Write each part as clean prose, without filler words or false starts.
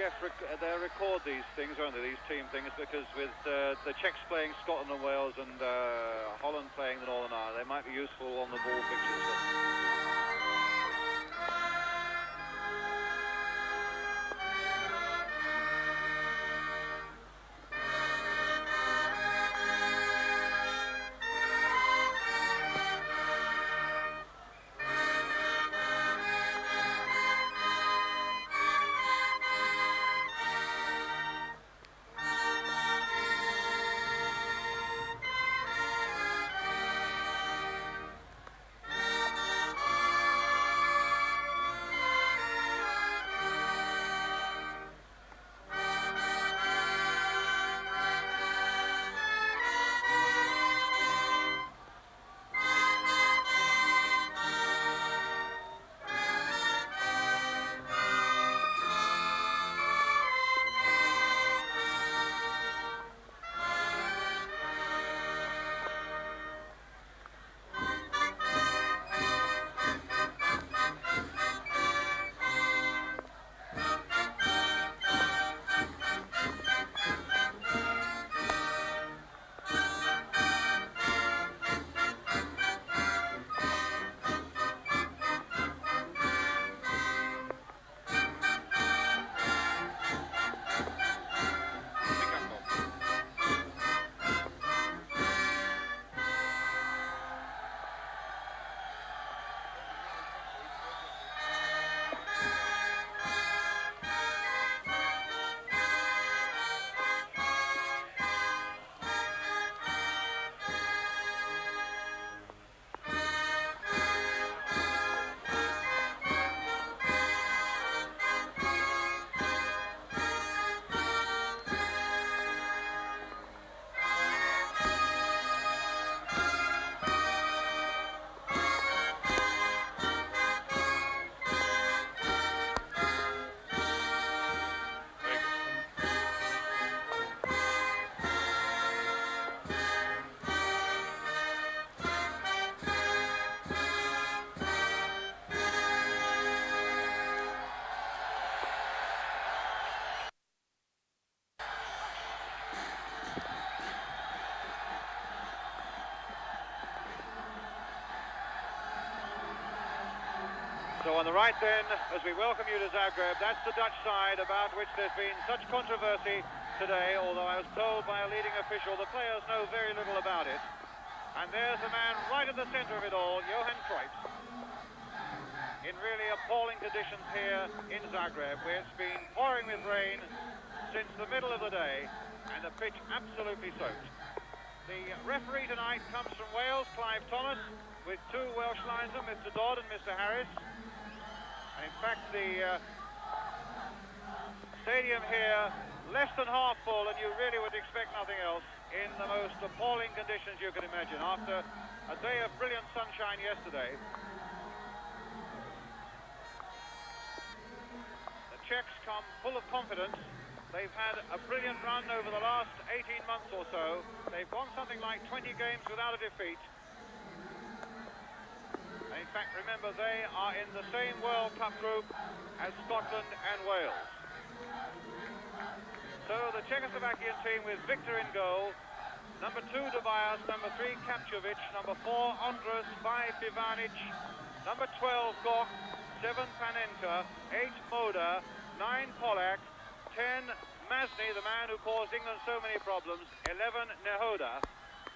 Jeff, they'll record these things, won't they, these team things, because with the Czechs playing Scotland and Wales and Holland playing the Northern Ireland, they might be useful on the ball pictures. So on the right then, as we welcome you to Zagreb, that's the Dutch side about which there's been such controversy today, although I was told by a leading official the players know very little about it. And there's the man right at the centre of it all, Johan Cruyff, in really appalling conditions here in Zagreb, where it's been pouring with rain since the middle of the day, and the pitch absolutely soaked. The referee tonight comes from Wales, Clive Thomas, with two Welsh linesmen, Mr. Dodd and Mr. Harris. And in fact, the stadium here, less than half full, and you really would expect nothing else, in the most appalling conditions you can imagine. After a day of brilliant sunshine yesterday, the Czechs come full of confidence. They've had a brilliant run over the last 18 months or so. They've won something like 20 games without a defeat. And in fact, remember, they are in the same World Cup group as Scotland and Wales. So the Czechoslovakian team with Victor in goal, number 2 Tobias, number 3 Kapčovič, number 4 Ondrus, 5 Ivanic, number 12 Gok, 7 Panenka, 8 Moda, 9 Polak, 10 Masny, the man who caused England so many problems, 11 Nehoda,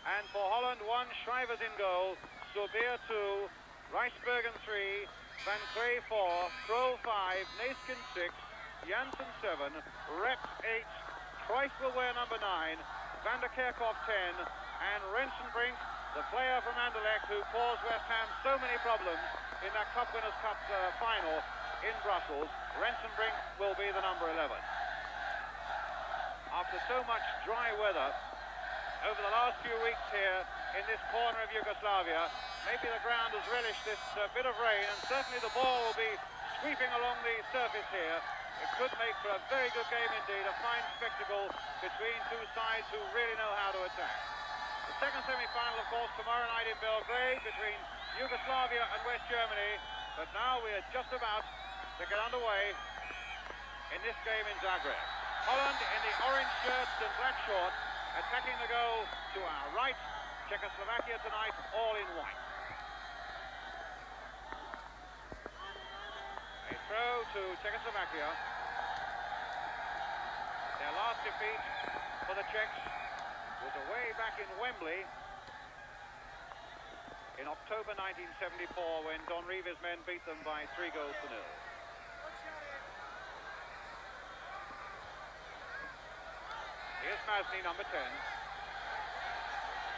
and for Holland 1 Schrijvers in goal, Sobir 2, Rijsbergen 3, Van Cree 4, Krol 5, Neeskin 6, Janssen 7, Rep 8, Cruyff will wear number 9, Van der Kerkhoff 10, and Rensenbrink, the player from Anderlecht who caused West Ham so many problems in that Cup Winners' Cup final in Brussels. Rensenbrink will be the number 11. After so much dry weather over the last few weeks here in this corner of Yugoslavia, maybe the ground has relished this bit of rain, and certainly the ball will be sweeping along the surface here. It could make for a very good game indeed, a fine spectacle between two sides who really know how to attack. The second semi-final, of course, tomorrow night in Belgrade between Yugoslavia and West Germany, but now we are just about to get underway in this game in Zagreb. Holland in the orange shirts and black shorts, attacking the goal to our right. Czechoslovakia tonight, all in white. A throw to Czechoslovakia. Their last defeat for the Czechs was away back in Wembley in October 1974, when Don Revie's men beat them by 3 goals to 0. Here's Masny, number 10.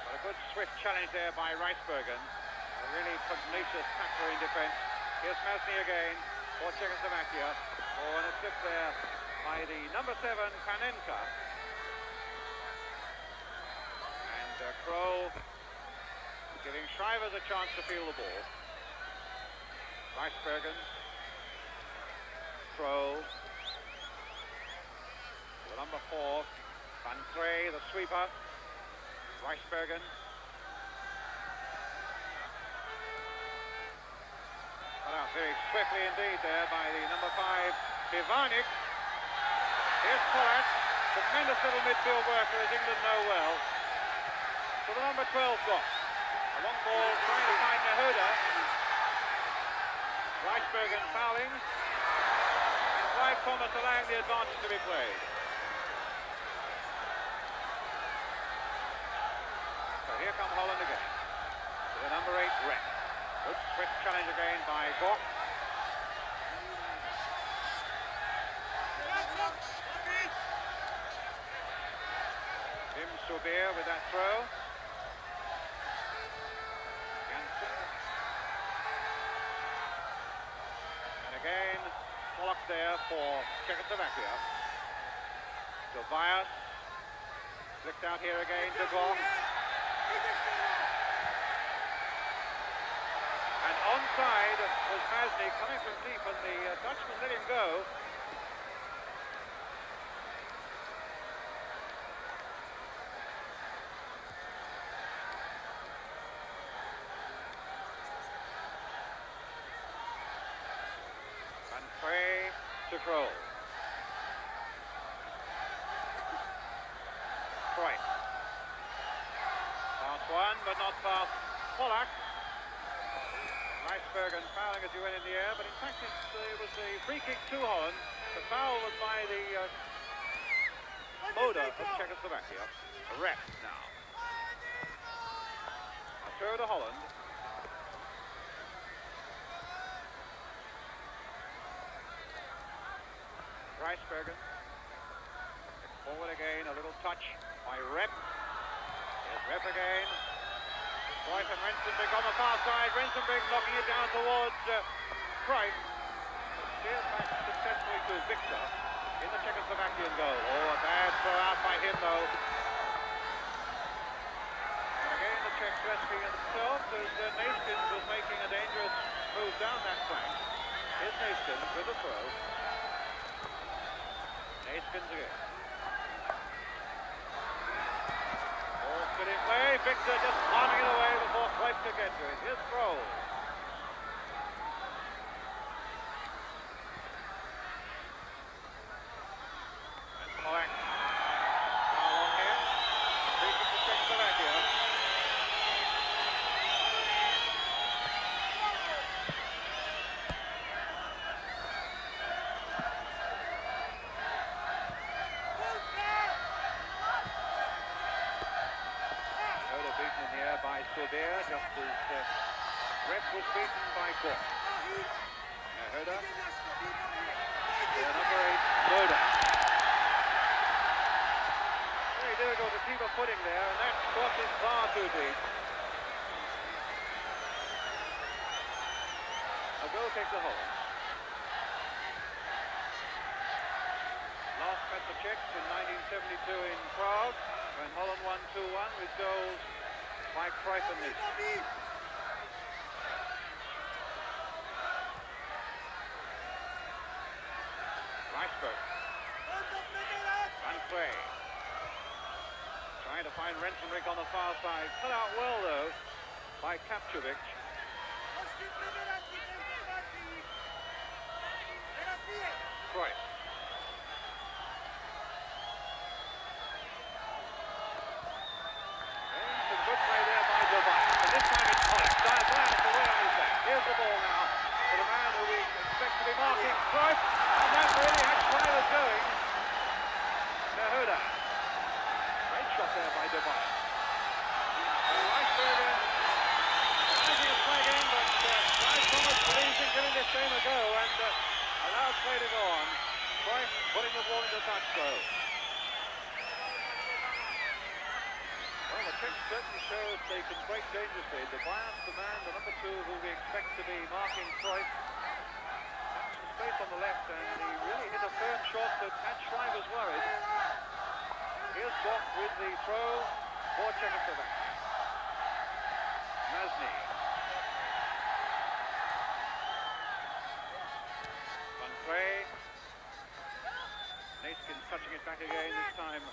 But a good swift challenge there by Reisbergen. A really pugnacious tackler in defence. Here's Masny again for Czechoslovakia. Oh, and a slip there by the number 7, Panenka. And Kroll giving Shivers a chance to feel the ball. Reisbergen. Kroll. The number 4, Van Trey, the sweeper. Reisbergen. Cut out very swiftly indeed there by the number 5, Pivanik. Here's Pollack. Tremendous little midfield worker, as England know well. To the number 12 box. A long ball trying to find Nehoda. Reisbergen fouling. And Clive Thomas allowing the advantage to be played. So here come Holland again. To the number 8, Rep. Good swift challenge again by Gok. Tim Subir with that throw. Again, Pollock there for Czechoslovakia. Tobias flicked out here again to Gok. And onside was Masny coming from deep, and the Dutchman let him go. To Kroll. Cruyff. Pass one, but not past Pollack. Reisbergen fouling as he went in the air, but in fact it was the free kick to Holland. The foul was by the Moda of Czechoslovakia. A rep now. A throw to Holland. Reisbergen. Forward again, a little touch by Rep. Here's Rep again. Cruyff and Rensenbrink on the far side. Rensenbrink knocking it down towards Cruyff. Steers back successfully to Victor in the Czechoslovakian goal. Oh, a bad throw out by him though. And again the Czechs rescuing themselves as Neeskens was making a dangerous move down that flank. Here's Neeskens with a throw. Neeskens again. Ball still in play. Victor just palming it away before Cruyff could get to it. Here's Kroll. And Pollack. Foul on him. Free kick to Czechoslovakia. By Subir, just as Rep was beaten by Gok. Nehoda. Number 8, Moda. Very difficult to keep a footing there, and that cross is far too deep. A goal kick to Holland. Last met the Czechs in 1972 in Prague, when Holland won 2-1 with goals by Cruyff and Neeskens. Reisbergen. Van Trey. Trying to find Rensenbrink on the far side. Cut out well though by Kapčovic. Cruyff. Dubai. Ricebergen rising a flag in, but Clive Thomas believes in giving this game a go and allowed play to go on. Cruyff putting the ball into touch throw. Well, the Czechs certainly shows they can break dangerously. Dubai, the man, the number 2, who we expect to be marking Cruyff. Some space on the left, and he really hit a firm shot that had Shriver's worried. Here's Bock with the throw for Czechoslovaquia. Masny. Van Frey. Neeskens touching it back again, this time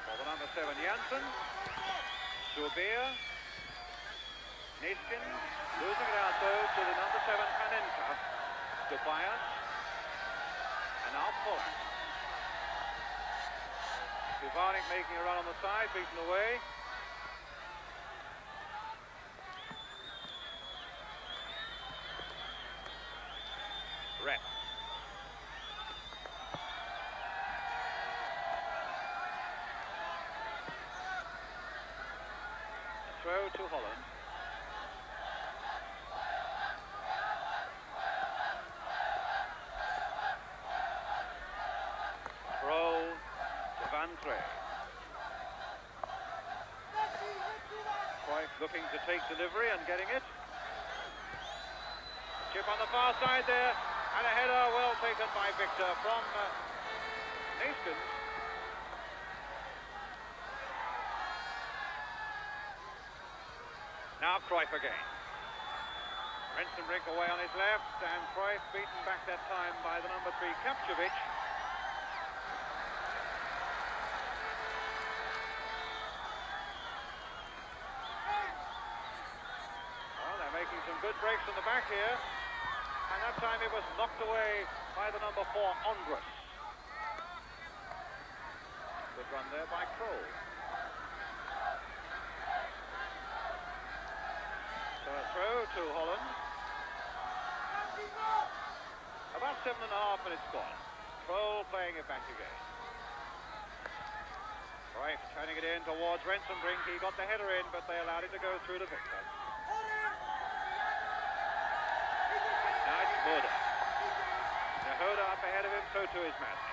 for the number 7 Janssen. Surbeer. Neeskens losing it out though to the number 7 Panenka. Tobias. And now Poland. Pivanik making a run on the side, beaten away. Rep. A throw to Holland. Throw to Van Trey. Cruyff looking to take delivery and getting it. Chip on the far side there. And a header well taken by Victor from Neeskens. Now Cruyff again. Rensenbrink away on his left, and Cruyff beaten back that time by the number 3 Kapčović. Well, they're making some good breaks on the back here. And that time it was knocked away by the number 4, Andrus. Good run there by Kroll. So a throw to Holland. About 7.5 minutes gone. Kroll playing it back again. Right, turning it in towards Rensenbrink. He got the header in, but they allowed it to go through to Victor. Moda. Nahoda up ahead of him, so too is Masny.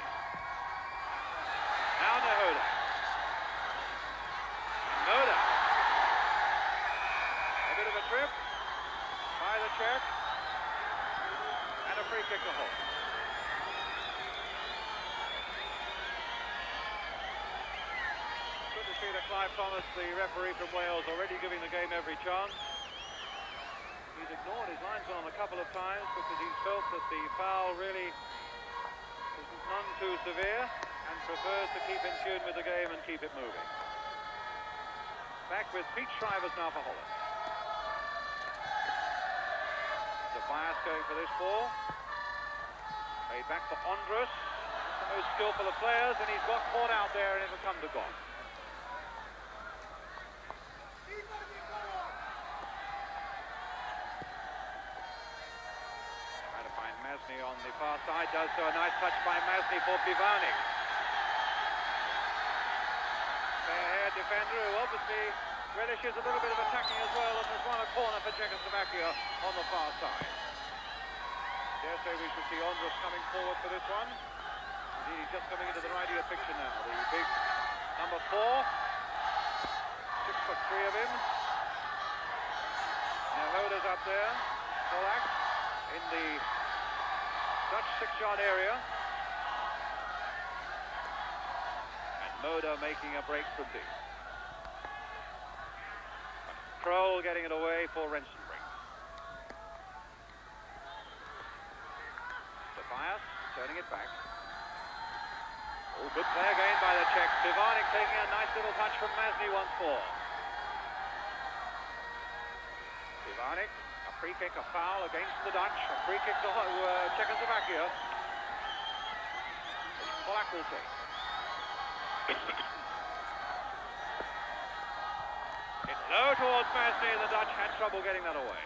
Now Nahoda. Moda. A bit of a trip by the Czech. And a free kick to Holland. Good to see that Clive Thomas, the referee from Wales, already giving the game every chance. He's ignored his linesman on a couple of times because he's felt that the foul really is none too severe and prefers to keep in tune with the game and keep it moving. Back with Pete Shriver's now for Holland. Tobias going for this ball. Played back to Andrus. He's the most skillful of players, and he's got caught out there and it'll come to gone. Masny on the far side, does so. A nice touch by Masny for Pivanik. Fair-haired defender who obviously relishes a little bit of attacking as well, and has won a corner for Czechoslovaquia on the far side. Dare say we should see Andrus coming forward for this one. Indeed, he's just coming into the right of your picture now. The big number 4. 6'3" of him. Nahoda's up there. Polak in the Dutch 6-yard area. And Moda making a break from deep. Kroll getting it away for Rensenbrink. Tobias turning it back. Oh, good play again by the Czechs. Pivanik taking a nice little touch from Masny once more. Pivanik. A free kick, a foul against the Dutch. A free kick to Czechoslovaquia. Polak will take. It's low towards Masny, and the Dutch had trouble getting that away.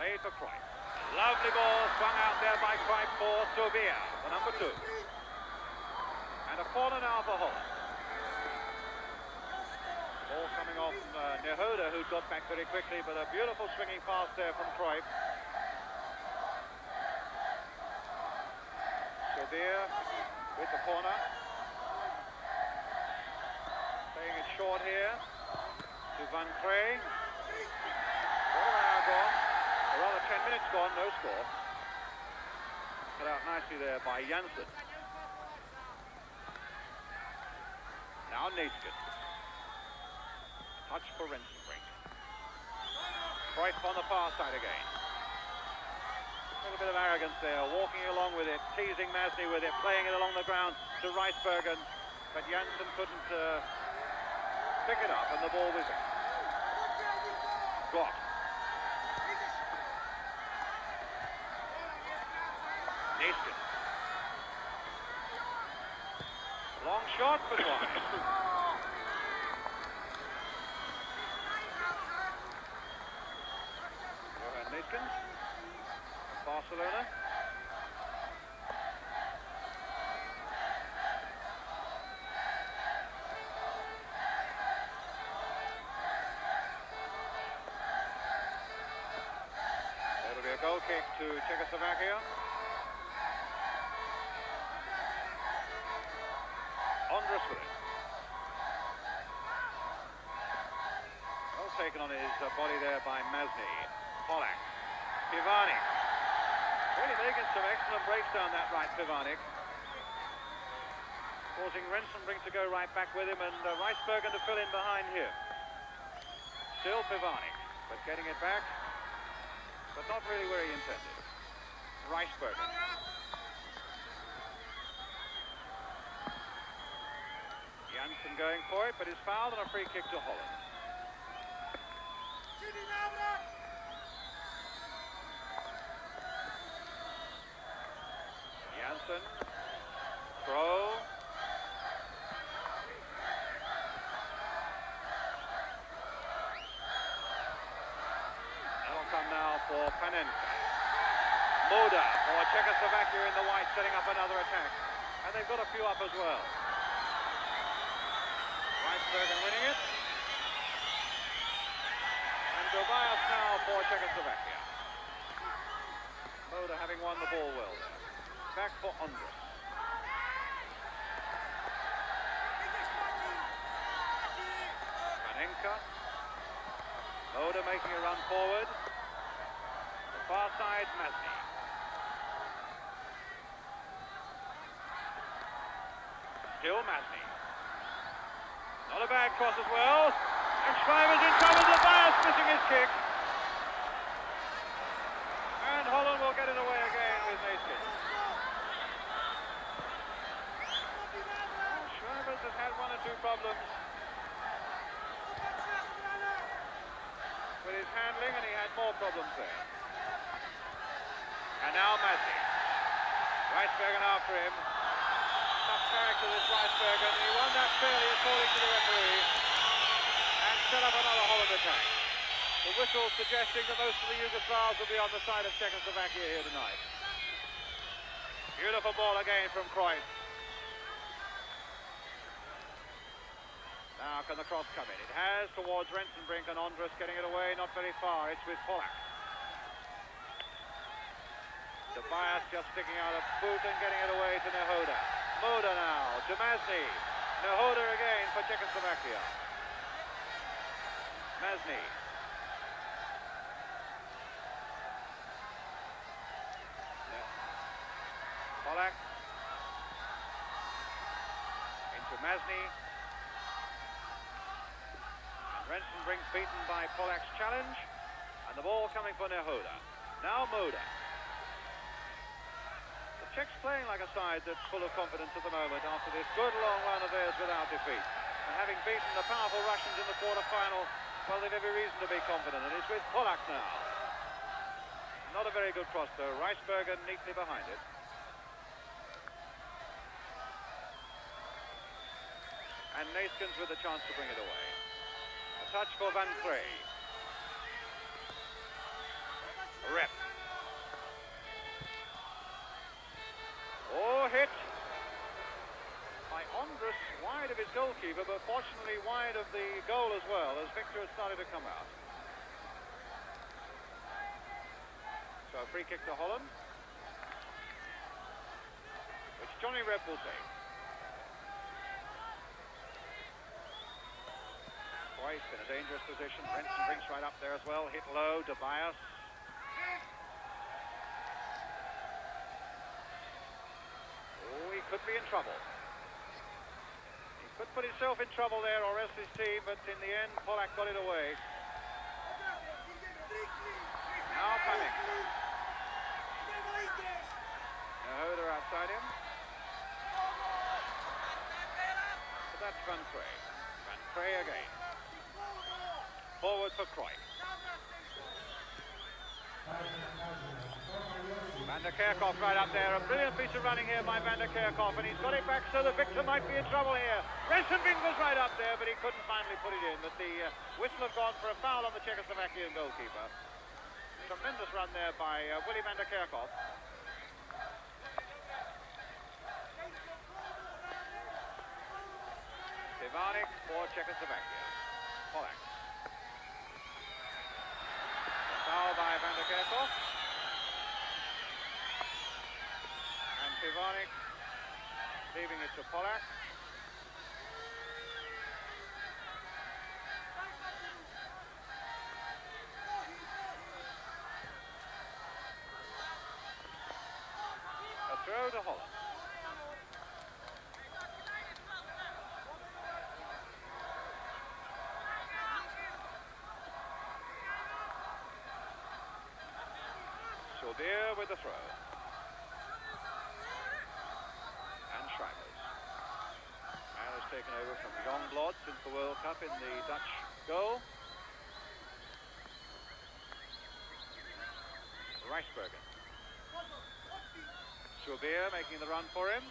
Played for Cruyff. Lovely ball swung out there by Cruyff for Sylvia, the number 2. And a corner now for Holland. Ball coming off Nehoda, who got back very quickly, but a beautiful swinging pass there from Cruyff. Sylvia with the corner. Playing it short here to Van Krey. Quarter hour gone, or rather 10 minutes gone, no score. Cut out nicely there by Janssen. Now Neeskens. Touch for Rensenbrink. Cruyff on the far side again. A little bit of arrogance there, walking along with it, teasing Masny with it, playing it along the ground to Rijsbergen, but Janssen couldn't pick it up, and the ball was in. Gott. Neeskens. Long shot, but wide. Neeskens, Barcelona. That'll be a goal kick to Czechoslovakia. Andrus with it. Well taken on his body there by Masny. Polak. Pivanik. Really making some excellent breaks down that right, Pivanik. Causing Rensenbrink to go right back with him, and Rijsbergen to fill in behind him. Still Pivanik, but getting it back, but not really where he intended. Rijsbergen. Janssen going for it, but is fouled, and a free kick to Holland. Janssen, throw. That'll come now for Panenka. Moda for Czechoslovakia in the white, setting up another attack. And they've got a few up as well. Rijsbergen winning it. And Tobias now for Czechoslovakia. Moda having won the ball well there. Back for Andrus. Panenka. Moda making a run forward. The far side, Masny. Still Masny. Not a bad cross as well. And Schreiber's in trouble. Tobias missing his kick. And Holland will get it away again with Neeskens. Has had one or two problems with his handling, and he had more problems there. And now Masny. Rijsbergen after him. Tough character this Rijsbergen. He won that fairly according to the referee and set up another Holland attack. The whistle suggesting that most of the Yugoslavs will be on the side of Czechoslovakia here tonight. Beautiful ball again from Cruyff. Now can the cross come in? It has towards Rensenbrink, and Andrus getting it away, not very far. It's with Polak. Tobias just sticking out a boot and getting it away to Nehoda. Moda now to Masny. Nehoda again for Czechoslovakia. Masny. Polak. Into Masny. Rensenbrink beaten by Polak's challenge, and the ball coming for Nehoda. Now Moda. The Czechs playing like a side that's full of confidence at the moment after this good long run of theirs without defeat. And having beaten the powerful Russians in the quarter-final, well, they've every reason to be confident, and it's with Polak now. Not a very good cross though. Rijsbergen neatly behind it. And Neeskens with the chance to bring it away. Touch for Van Krey. Rep. his goalkeeper, but fortunately wide of the goal as well, as Victor has started to come out. So a free kick to Holland, which Johnny Rep will take. Twice in a dangerous position. Renson brings right up there as well. Hit low, De Bias. Oh, he could be in trouble. He could put himself in trouble there or rest his team, but in the end, Polak got it away. Now Panenka. Hoda outside him. But that's Van Crey. Van Crey again. Forward for Cruyff. Van der Kerkhoff right up there. A brilliant piece of running here by Van der Kerkhoff, and he's got it back so that Victor might be in trouble here. Rensenbrink was right up there, but he couldn't finally put it in. But the whistle had gone for a foul on the Czechoslovakian goalkeeper. Tremendous run there by Willy Van der Kerkhoff. Stevanik for Czechoslovakia. Polak. Foul by Van der Kerkhoff. And Stevanik leaving it to Polak. A throw to Holland. Soldier with the throw. And Schreibers. Man has taken over from Youngblood since the World Cup in the Dutch goal. Reisbergen. Soldier making the run for him.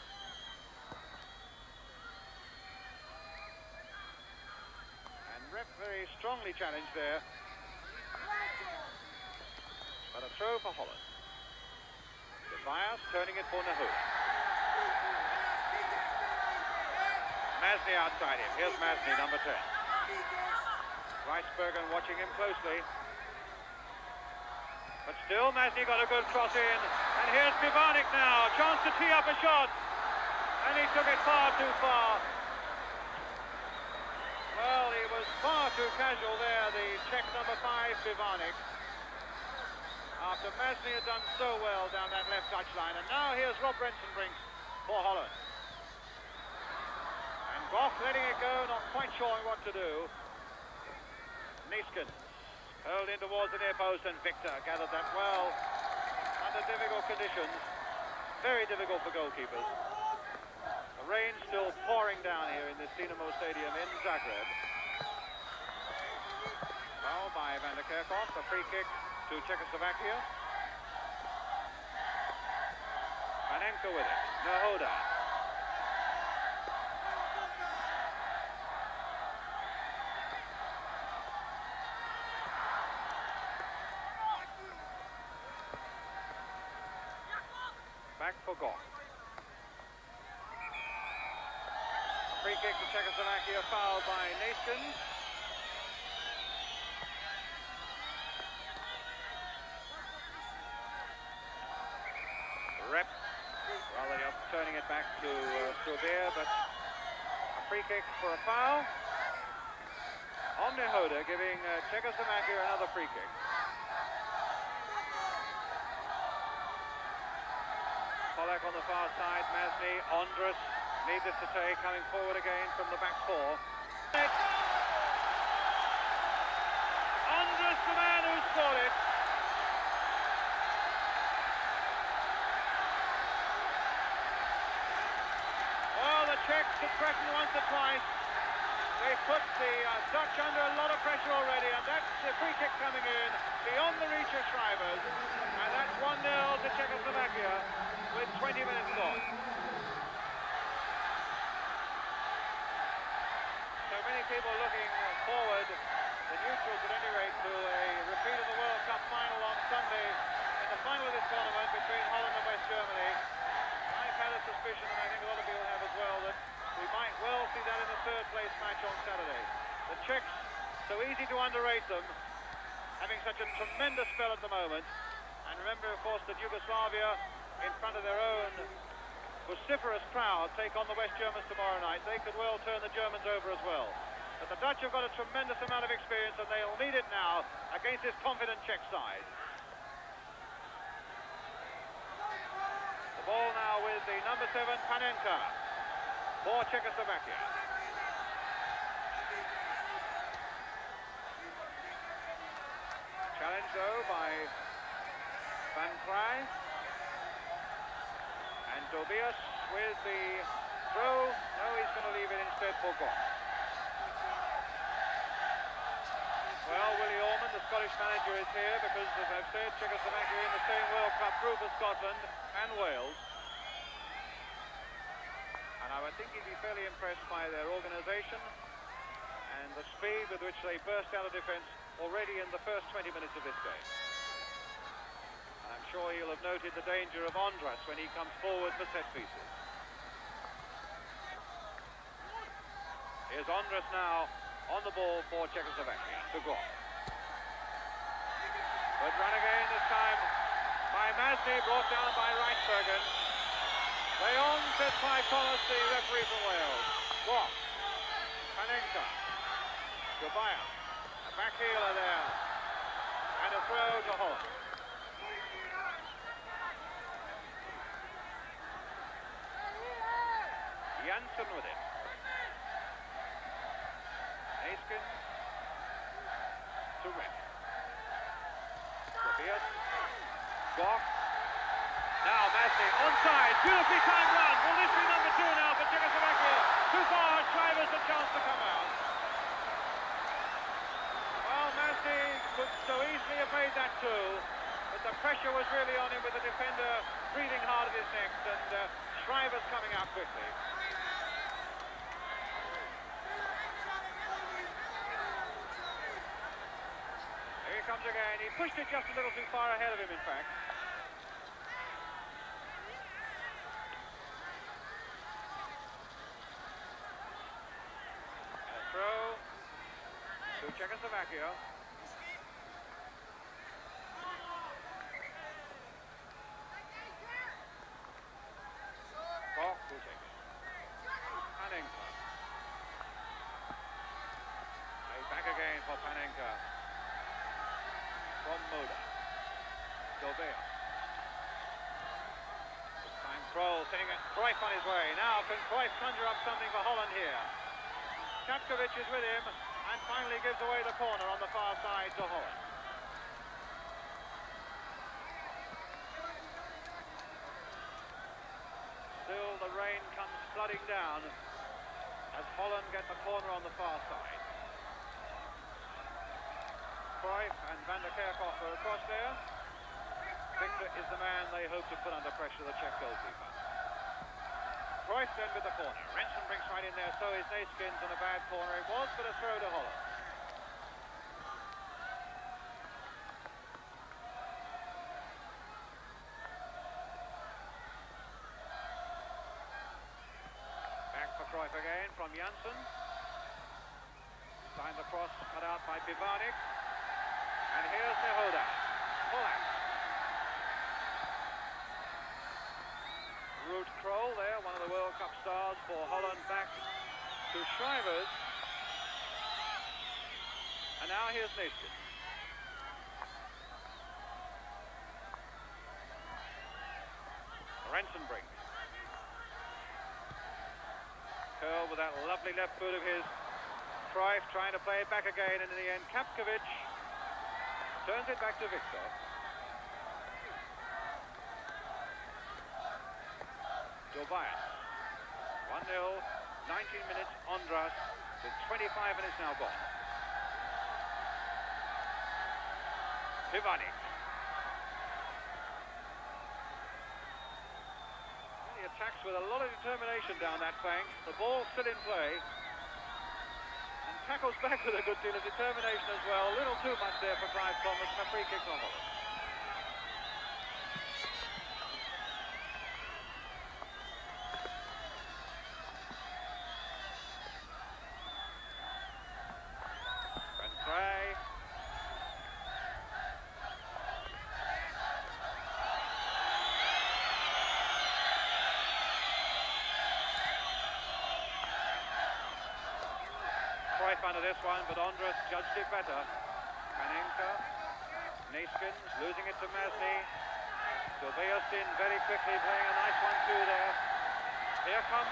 And Rep very strongly challenged there. But a throw for Holland. De Bias turning it for Nahoud. Masny outside him. Here's Masny, number 10. Reisbergen watching him closely. But still, Masny got a good cross in. And here's Stevanik now. Chance to tee up a shot. And he took it far too far. Well, he was far too casual there, the Czech number 5, Stevanik. After Masny had done so well down that left touchline. And now here's Rob Rensenbrink for Holland. And Goff letting it go, not quite sure what to do. Neeskens hurled in towards the near post, and Victor gathered that well under difficult conditions. Very difficult for goalkeepers. The rain still pouring down here in this Dinamo Stadium in Zagreb. Foul by Van der Kerkhoff, a free kick to Czechoslovakia. Panenka with it. Nahoda. Back for Goff. Free kick to Czechoslovakia, fouled by Neeskens. Rep, rather just turning it back to Soldier, but a free kick for a foul. On Nahoda, giving Czechoslovakia another free kick. Polak on the far side, Masny, Ondras, needless to say, coming forward again from the back four. Ondras, the man who scored it. Czechs had threatened once or twice. They put the Dutch under a lot of pressure already, and that's the free kick coming in beyond the reach of Schreibers, and that's 1-0 to Czechoslovakia with 20 minutes gone. So many people looking forward, the neutrals at any rate, to a repeat of the World Cup final on Sunday in the final of this tournament between Holland and West Germany. I've had a suspicion, and I think a lot of people have as well, that we might well see that in the underrate them, having such a tremendous spell at the moment. And remember, of course, that Yugoslavia, in front of their own vociferous crowd, take on the West Germans tomorrow night. They could well turn the Germans over as well. But the Dutch have got a tremendous amount of experience, and they'll need it now against this confident Czech side. The ball now with the number 7, Panenka, for Czechoslovakia. Challenge, though, by Van Krij. And Tobias with the throw. No, he's going to leave it instead for Goff. Well, Willie Orman, the Scottish manager, is here because, as I've said, Czechoslovakia in the same World Cup group as Scotland and Wales. And I would think he'd be fairly impressed by their organisation and the speed with which they burst out of defence already in the first 20 minutes of this game. And I'm sure he'll have noted the danger of Ondras when he comes forward for set pieces. Here's Ondras now on the ball for Czechoslovakia to Goff. Good run again this time by Masny, brought down by Rijsbergen. Play on, says Clive Thomas, the referee from Wales. Goff, Panenka, Tobias, a back heeler there, and a throw to Holland. Janssen with it. Neeskens to Rick. Tobias. Goff. Now Masny onside. Beautifully timed run. Will this be number 2 now for Czechoslovakia? Too far. Shivers a chance to come out. Well, Masny could so easily have made that 2, but the pressure was really on him with the defender breathing hard at his neck, and Shriver's coming out quickly. Here he comes again. He pushed it just a little too far ahead of him, in fact. And a throw to Czechoslovakia. Bach will take it. Panenka. Back again for Panenka. From Moda. Tobias. This time Kroll sending Cruyff on his way. Now can Cruyff conjure up something for Holland here? Čapkovic is with him and finally gives away the corner on the far side to Holland. Still the rain comes flooding down as Holland get the corner on the far side. Cruyff and Van der Kerkhoff are across there. Victor is the man they hope to put under pressure, the Czech goalkeeper. Cruyff then with the corner. Renson brings right in there, so is Neeskens, and a bad corner it was, but a throw to Holland. Back for Cruyff again from Janssen. Time the cross cut out by Pivanik. And here's Nehoda. Polak. Ruud Krol there, one of the World Cup stars for Holland, back to Shivers. And now here's Neeskens. Renson brings. Curl with that lovely left foot of his. Cruyff trying to play it back again, and in the end, Čapkovic turns it back to Victor. Tobias. 1-0, 19 minutes, Ondras, with 25 minutes now gone. Pivanik. He attacks with a lot of determination down that flank. The ball still in play. And tackles back with a good deal of determination as well. A little too much there for Clive Thomas. A free kick on Holland. Van Krij. under this one, but Andrus judged it better. Panenka, Neskins losing it to Masny. Silvestin very quickly playing a nice 1-2 there. Here come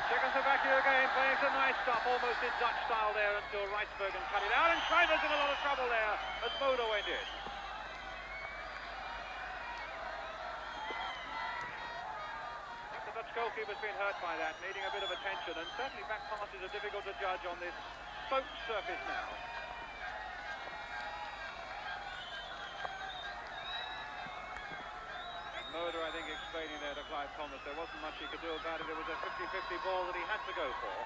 Czechoslovaquia again, playing some nice stuff, almost in Dutch style there until Reisbergen cut it out, and Schreiber's in a lot of trouble there as Moda went in. I think the Dutch goalkeeper's been hurt by that, needing a bit of attention, and certainly back passes are difficult to judge on this sloped surface now. Moda, I think, explaining there to Clive Thomas there wasn't much he could do about it. It was a 50-50 ball that he had to go for.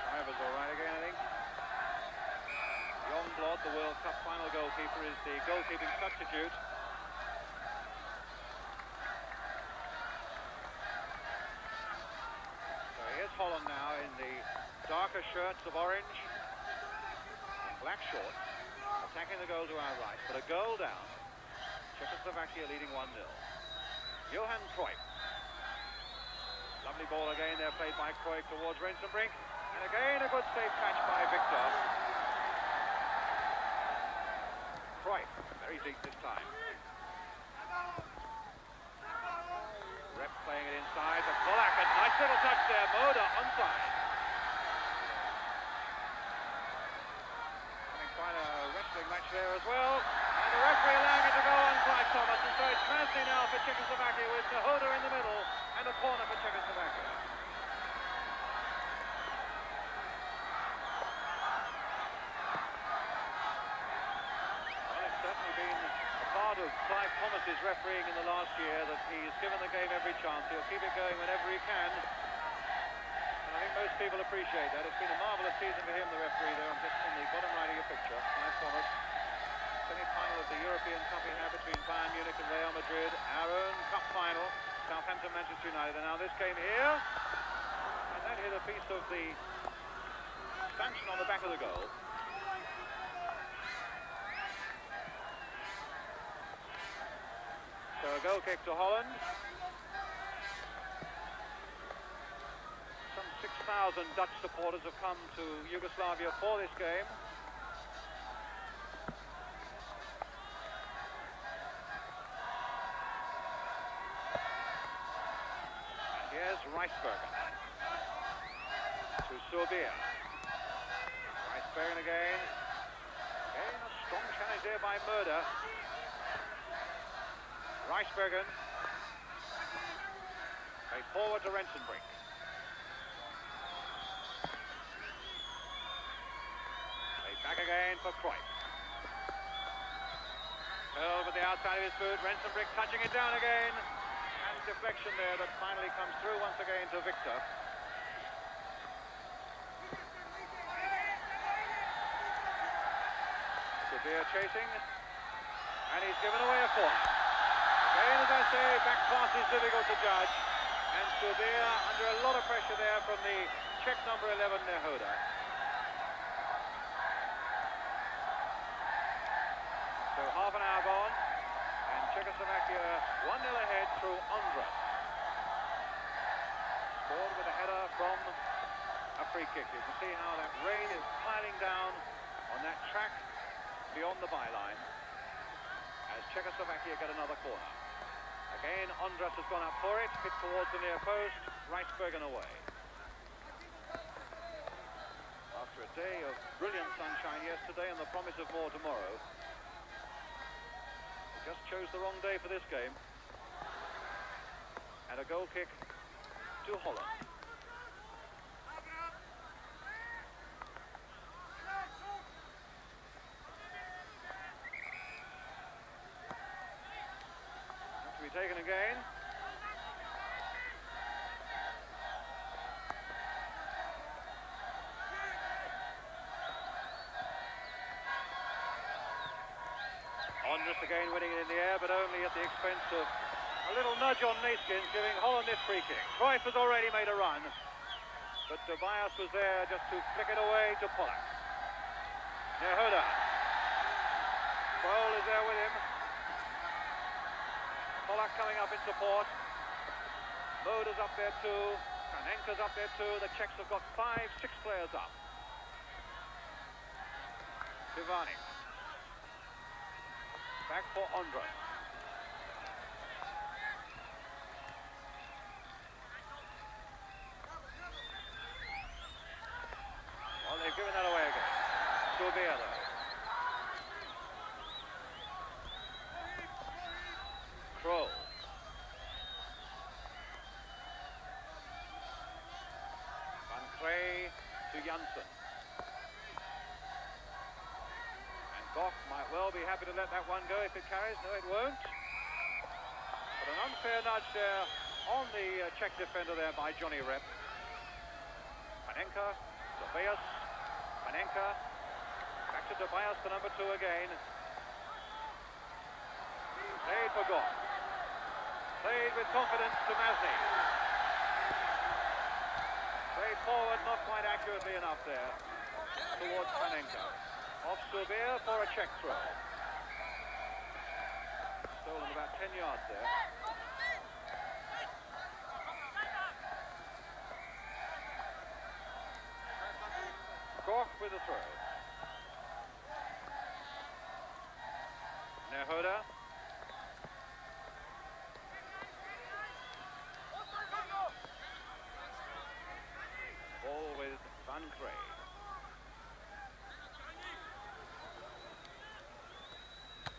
Schreiber's all right again, I think. The World Cup final goalkeeper is the goalkeeping substitute. So here's Holland now in the darker shirts of orange and black shorts, attacking the goal to our right, but a goal down. Czechoslovakia leading 1-0. Johan Cruyff. Lovely ball again there, played by Cruyff towards Rensenbrink, and again a good safe catch by Victor. Cruyff, very deep this time. Rep playing it inside, but Polak, a nice little touch there. Moda onside. Having quite a wrestling match there as well. And the referee allowing it to go on Clive Thomas. And so it's Masny now for Czechoslovakia with Hoda in the middle and a corner for Czechoslovakia. Of Clive Thomas's refereeing in the last year that he's given the game every chance. He'll keep it going whenever he can. And I think most people appreciate that. It's been a marvellous season for him, the referee there. I'm just on the bottom right of your picture. Clive Thomas. Semi-final of the European Cup we have between Bayern Munich and Real Madrid. Our own cup final, Southampton, Manchester United. And now this game here. And that hit a piece of the stanchion on the back of the goal. So a goal kick to Holland. Some 6,000 Dutch supporters have come to Yugoslavia for this game. And here's Reisbergen to Sorbia. Reisbergen again. Again a strong challenge there by Moda. Reisbergen, played forward to Rensenbrink. Played back again for Cruyff. Hurled with the outside of his boot, Rensenbrink touching it down again. And deflection there that finally comes through once again to Victor. Severe chasing, and he's given away a corner. Again, as I say, back pass is difficult to judge, and Subir under a lot of pressure there from the Czech number 11, Nehoda. So half an hour gone, and Czechoslovakia 1-0 ahead through Andrus. Scored with a header from a free kick. You can see how that rain is piling down on that track beyond the byline as Czechoslovakia get another corner. Again, Andrus has gone up for it, hit towards the near post, Reisbergen away. After a day of brilliant sunshine yesterday and the promise of more tomorrow, he just chose the wrong day for this game. And a goal kick to Holland. Taken again. Andrus again winning it in the air, but only at the expense of A little nudge on Neeskens, giving Holland this free kick. Cruyff has already made a run, but Tobias was there just to flick it away to Pollack. Nehoda. Kroll is there with him. Pollack coming up in support. Moda's up there too. Panenka's up there too. The Czechs have got 5, 6 players up. Ivanic. Back for Ondra. Well, they've given that away again. Subiela. Kroll. Van Krey to Janssen. And Goff might well be happy to let that one go if it carries. No, it won't. But an unfair nudge there on the Czech defender there by Johnny Rep. Panenka, Tobias, Panenka, back to Tobias for number 2 again. Played for Goff. Played with confidence to Masny. Played forward, not quite accurately enough there, towards Panenka. Off Subir for a check throw. Stolen about 10 yards there. Goff with a throw. Nehoda. Ball with Van Krey.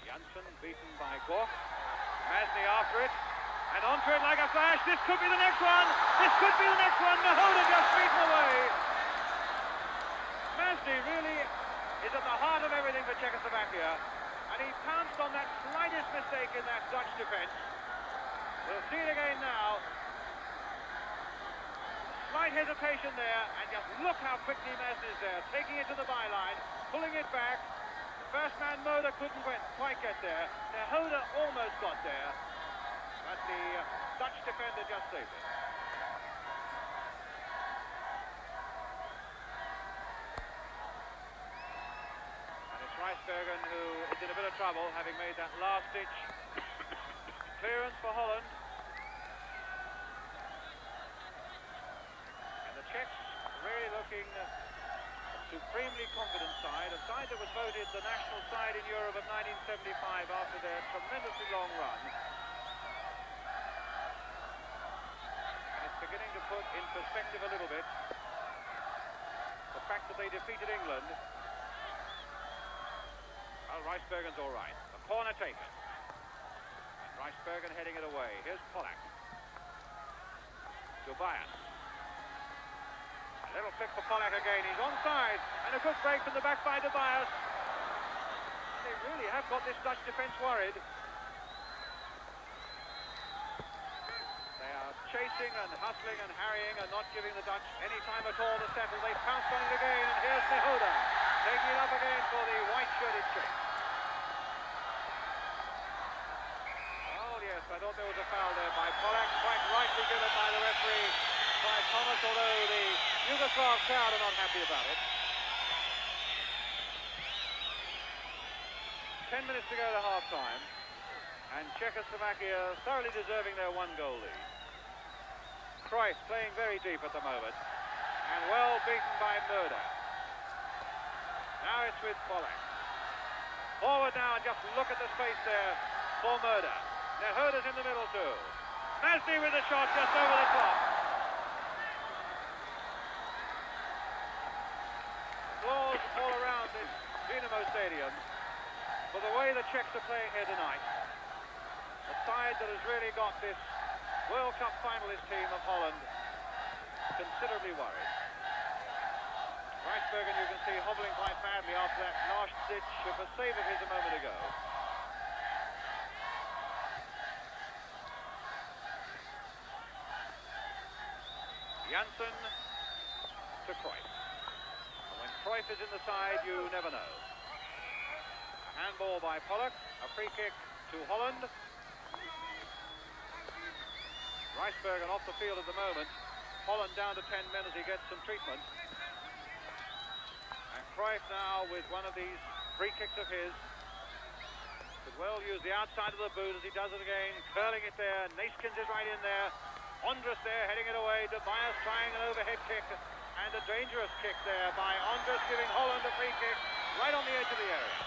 Janssen beaten by Goff. Masny after it. And onto it like a flash. This could be the next one. This could be the next one. Nehoda just beaten away. Masny really is at the heart of everything for Czechoslovakia, and he pounced on that slightest mistake in that Dutch defence. We'll see it again now. Slight hesitation there, and just look how quickly Masny is there, taking it to the byline, pulling it back. The first man, Moda, couldn't quite get there. Nehoda almost got there, but the Dutch defender just saved it. Rijsbergen, who is in a bit of trouble, having made that last-ditch clearance for Holland. And the Czechs really looking a supremely confident side, a side that was voted the national side in Europe of 1975 after their tremendously long run. And it's beginning to put in perspective a little bit the fact that they defeated England. Well, Rijsbergen's all right. The corner taken. And Rijsbergen heading it away. Here's Pollack. Tobias. A little flick for Pollack again. He's onside. And a good break from the back by Tobias. They really have got this Dutch defence worried. They are chasing and hustling and harrying and not giving the Dutch any time at all to settle. They pounced on it again, and here's Nehoda taking it up again for the white-shirted Czechs. Oh yes, I thought there was a foul there by Pollack, quite rightly given by the referee, by Thomas, although the Yugoslav crowd are not happy about it. 10 minutes to go to half-time, and Czechoslovakia thoroughly deserving their 1-goal lead. Cruyff playing very deep at the moment, and well beaten by Moda. Now it's with Pollack. Forward now, and just look at the space there for Moda. Nehoda's in the middle too. Masny with the shot just over the top. Applause all around this Dynamo Stadium for the way the Czechs are playing here tonight. A side that has really got this World Cup finalist team of Holland considerably worried. Rijsbergen, you can see, hobbling quite badly after that last ditch of a save of his a moment ago. Janssen to Cruyff. And when Cruyff is in the side, you never know. A handball by Pollack, a free kick to Holland. Ricebergen off the field at the moment. Holland down to 10 men as he gets some treatment. And Cruyff now with one of these free kicks of his. Could well use the outside of the boot as he does it again, curling it there. Neeskens is right in there. Andrus there heading it away. Tobias trying an overhead kick and a dangerous kick there by Andrus, giving Holland a free kick right on the edge of the area.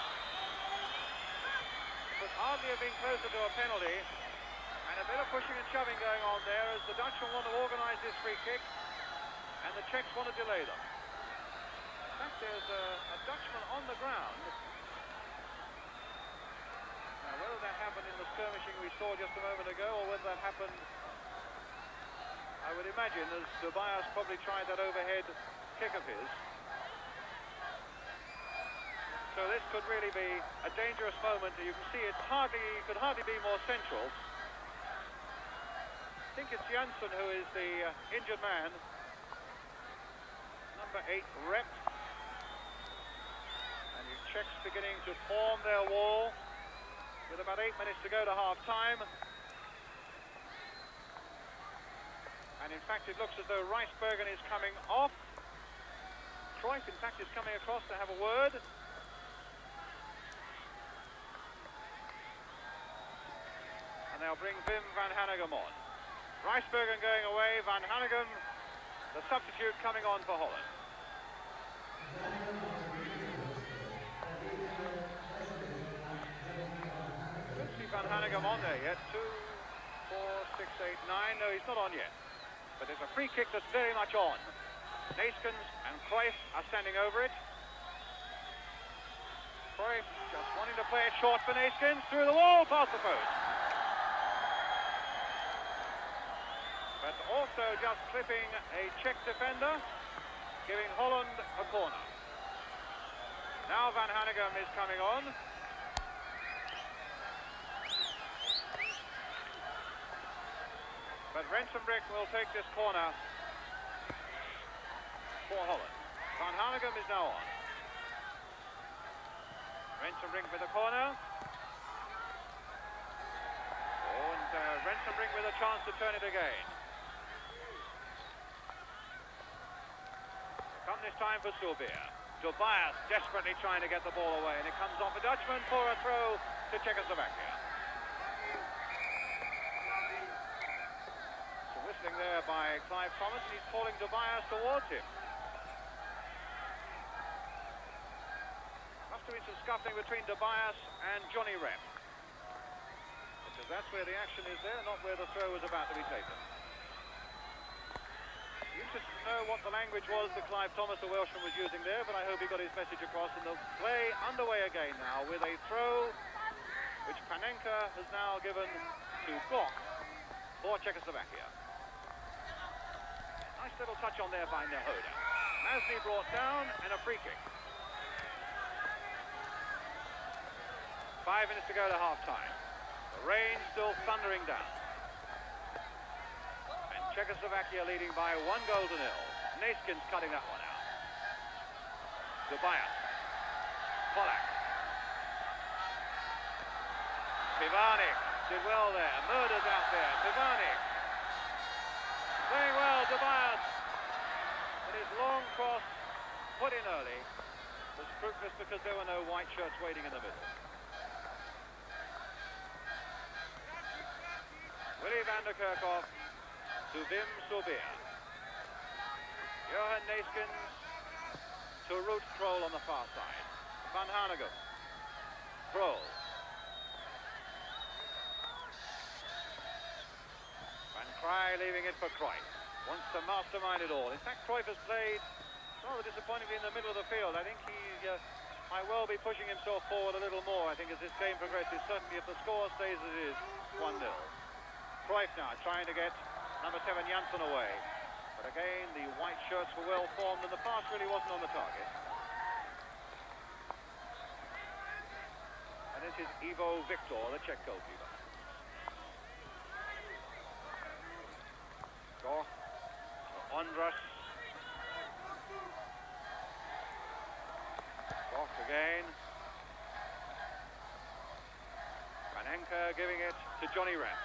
Could hardly have been closer to a penalty, and a bit of pushing and shoving going on there as the Dutchmen want to organise this free kick and the Czechs want to delay them. In fact, there's a Dutchman on the ground. Now, whether that happened in the skirmishing we saw just a moment ago or whether that happened, I would imagine, as Tobias probably tried that overhead kick of his. So this could really be a dangerous moment. You can see it could hardly be more central. I think it's Janssen who is the injured man. Number 8, Rep. And the Czechs beginning to form their wall with about 8 minutes to go to half-time. And in fact, it looks as though Ricebergen is coming off. Cruyff, in fact, is coming across to have a word. And they'll bring Wim van Hanegem on. Ricebergen going away, van Hanegem, the substitute, coming on for Holland. Don't see van Hanegem on there yet. 2, 4, 6, 8, 9. No, he's not on yet. But there's a free kick that's very much on. Neeskens and Cruyff are standing over it. Cruyff just wanting to play it short for Neeskens, through the wall, past the post. But also just clipping a Czech defender, giving Holland a corner. Now van Hanegem is coming on. But Rensenbrink will take this corner for Holland. Van Hanegem is now on. Rensenbrink with a corner. And Rensenbrink with a chance to turn it again. Come this time for Subir. Tobias desperately trying to get the ball away, and it comes off a Dutchman for a throw to Czechoslovaquia. Whistling there by Clive Thomas, and he's calling Tobias towards him. Must have been some scuffling between Tobias and Johnny Rep, because that's where the action is there, not where the throw was about to be taken. Interested to know what the language was that Clive Thomas, the Welshman, was using there, but I hope he got his message across. And the play underway again now with a throw which Panenka has now given to Gok for Czechoslovaquia. Nice little touch on there by Nehoda. Masny brought down, and a free kick. 5 minutes to go to half-time. The rain still thundering down. And Czechoslovaquia leading by 1 goal to 0. Neeskens cutting that one out. Tobias. Polak. Pivanik did well there. Murders out there. Pivanik. Playing well, Tobias. And his long cross put in early was fruitless because there were no white shirts waiting in the middle. Willy van der Kerkhoff to Wim Subir. Johan Neeskens to Ruud Krol on the far side. Van Hanegem. Krol. Cry leaving it for Cruyff. Wants to mastermind it all. In fact, Cruyff has played rather disappointingly in the middle of the field. I think he might well be pushing himself forward a little more, I think, as this game progresses. Certainly if the score stays as it is, 1-0. Cruyff now trying to get number 7 Janssen away. But again, the white shirts were well formed and the pass really wasn't on the target. And this is Ivo Victor, the Czech goalkeeper. Goch, Andrus. Goch again. Panenka giving it to Johnny Rep.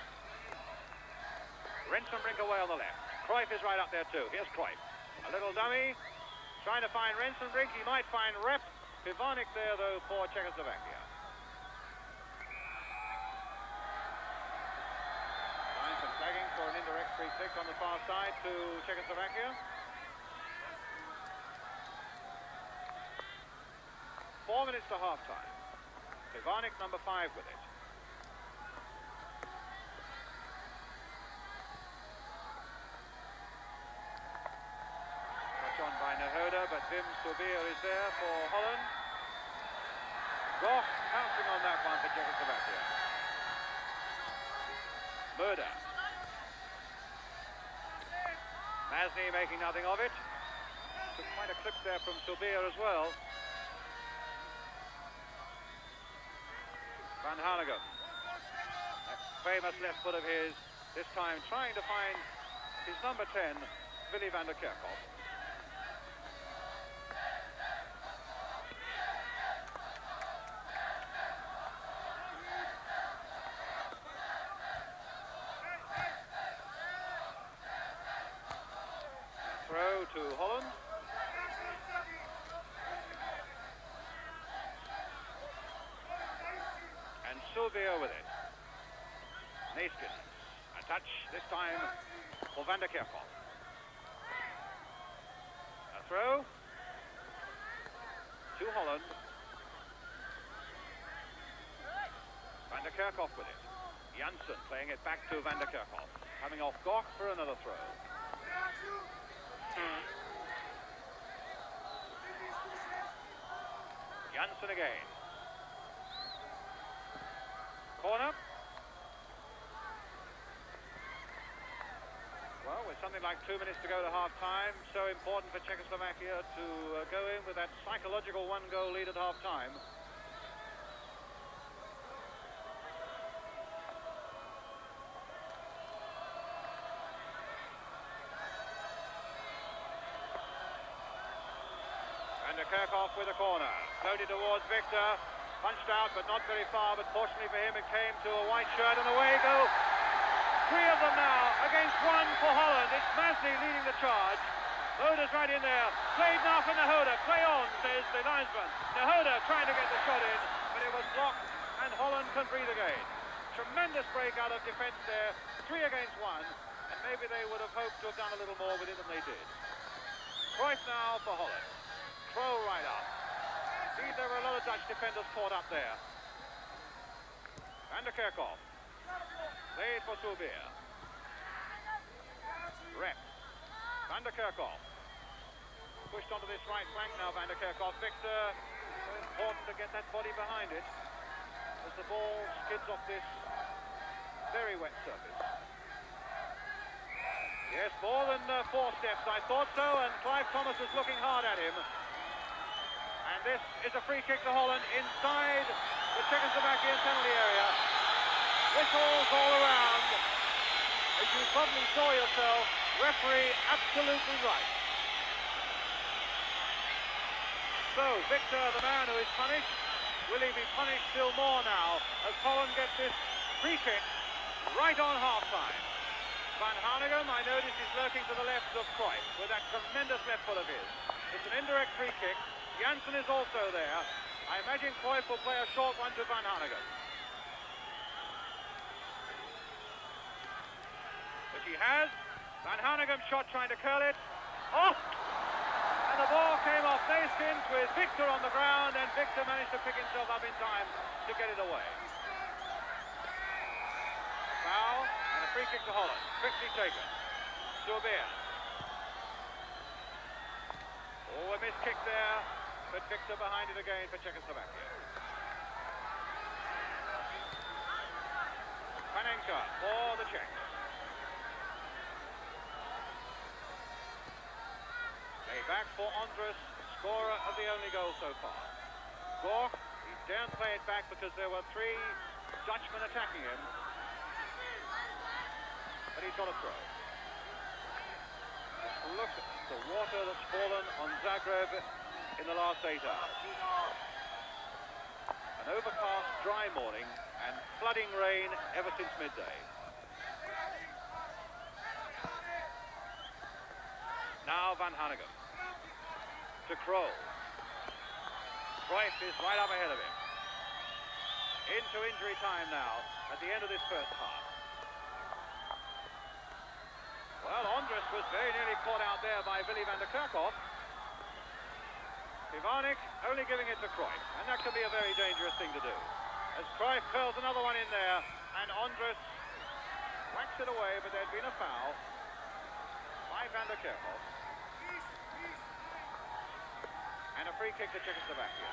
Rensenbrink away on the left. Cruyff is right up there too. Here's Cruyff. A little dummy. Trying to find Rensenbrink. He might find Rep. Pivanik there, though, for Czechoslovakia. Line some flagging for an indirect free kick on the far side to Czechoslovakia. 4 minutes to half-time. Pivanik, number 5, with it. Touch on by Nehoda, but Wim Sobir is there for Holland. Goch pouncing on that one for Czechoslovakia. Murder. Masny making nothing of it. Took quite a clip there from Sobir as well. Van Hanegem. That famous left foot of his, this time trying to find his number 10, Willy van der Kerkhoff. Throw to Holland. And Sobir with it. Neeskens. A touch, this time for van der Kerkhoff. A throw to Holland. Van der Kerkhoff with it. Janssen playing it back to van der Kerkhoff. Coming off Goch for another throw. Janssen again. Corner. Well, with something like 2 minutes to go to half-time, so important for Czechoslovakia to go in with that psychological one-goal lead at half-time. Van der Kerkhoff with a corner. Floated towards Victor. Punched out, but not very far. But fortunately for him, it came to a white shirt, and away go. 3 of them now against 1 for Holland. It's Masny leading the charge. Nehoda's right in there. Played now for Nehoda. Play on, says the linesman. Nehoda trying to get the shot in, but it was blocked, and Holland can breathe again. Tremendous break out of defence there. 3 against 1, and maybe they would have hoped to have done a little more with it than they did. Cruyff now for Holland. Throw right up. Indeed, there were a lot of Dutch defenders caught up there. Van der Kerkhoff. Played for Sobir. Rep. Van der Kerkhoff. Pushed onto this right flank now, Van der Kerkhoff. Victor, so important to get that body behind it as the ball skids off this very wet surface. Yes, more than 4 steps, I thought so, and Clive Thomas was looking hard at him. And this is a free kick to Holland inside the Czechoslovakian penalty area. Whistles all around. As you probably saw yourself, referee absolutely right. So, Victor, the man who is punished, will he be punished still more now as Holland gets this free kick right on half-time. Van Hanegem, I notice, is lurking to the left of Cruyff with that tremendous left foot of his. It's an indirect free kick. Janssen is also there. I imagine Cruyff will play a short one to Van Hanegem. Which he has. Van Hanegem shot trying to curl it. Oh! And the ball came off Neeskens with Victor on the ground, and Victor managed to pick himself up in time to get it away. Foul and a free kick to Holland. Quickly taken. Sobir. Oh, a missed kick there. But Victor behind it again for Czechoslovakia. Panenka for the Czechs. Play back for Andrus, scorer of the only goal so far. Goch, he daren't play it back because there were 3 Dutchmen attacking him. But he's got a throw. Look at the water that's fallen on Zagreb in the last 8 hours. An overcast, dry morning and flooding rain ever since midday. Now Van Hanegem to Krol. Cruyff is right up ahead of him. Into injury time now at the end of this first half. Well, Andrus was very nearly caught out there by Willy van der Kerkhoff. Pivanik only giving it to Cruyff, and that can be a very dangerous thing to do. As Cruyff curls another one in there, and Andrus whacks it away, but there'd been a foul by van der Kerkhoff. And a free kick to Czechoslovakia.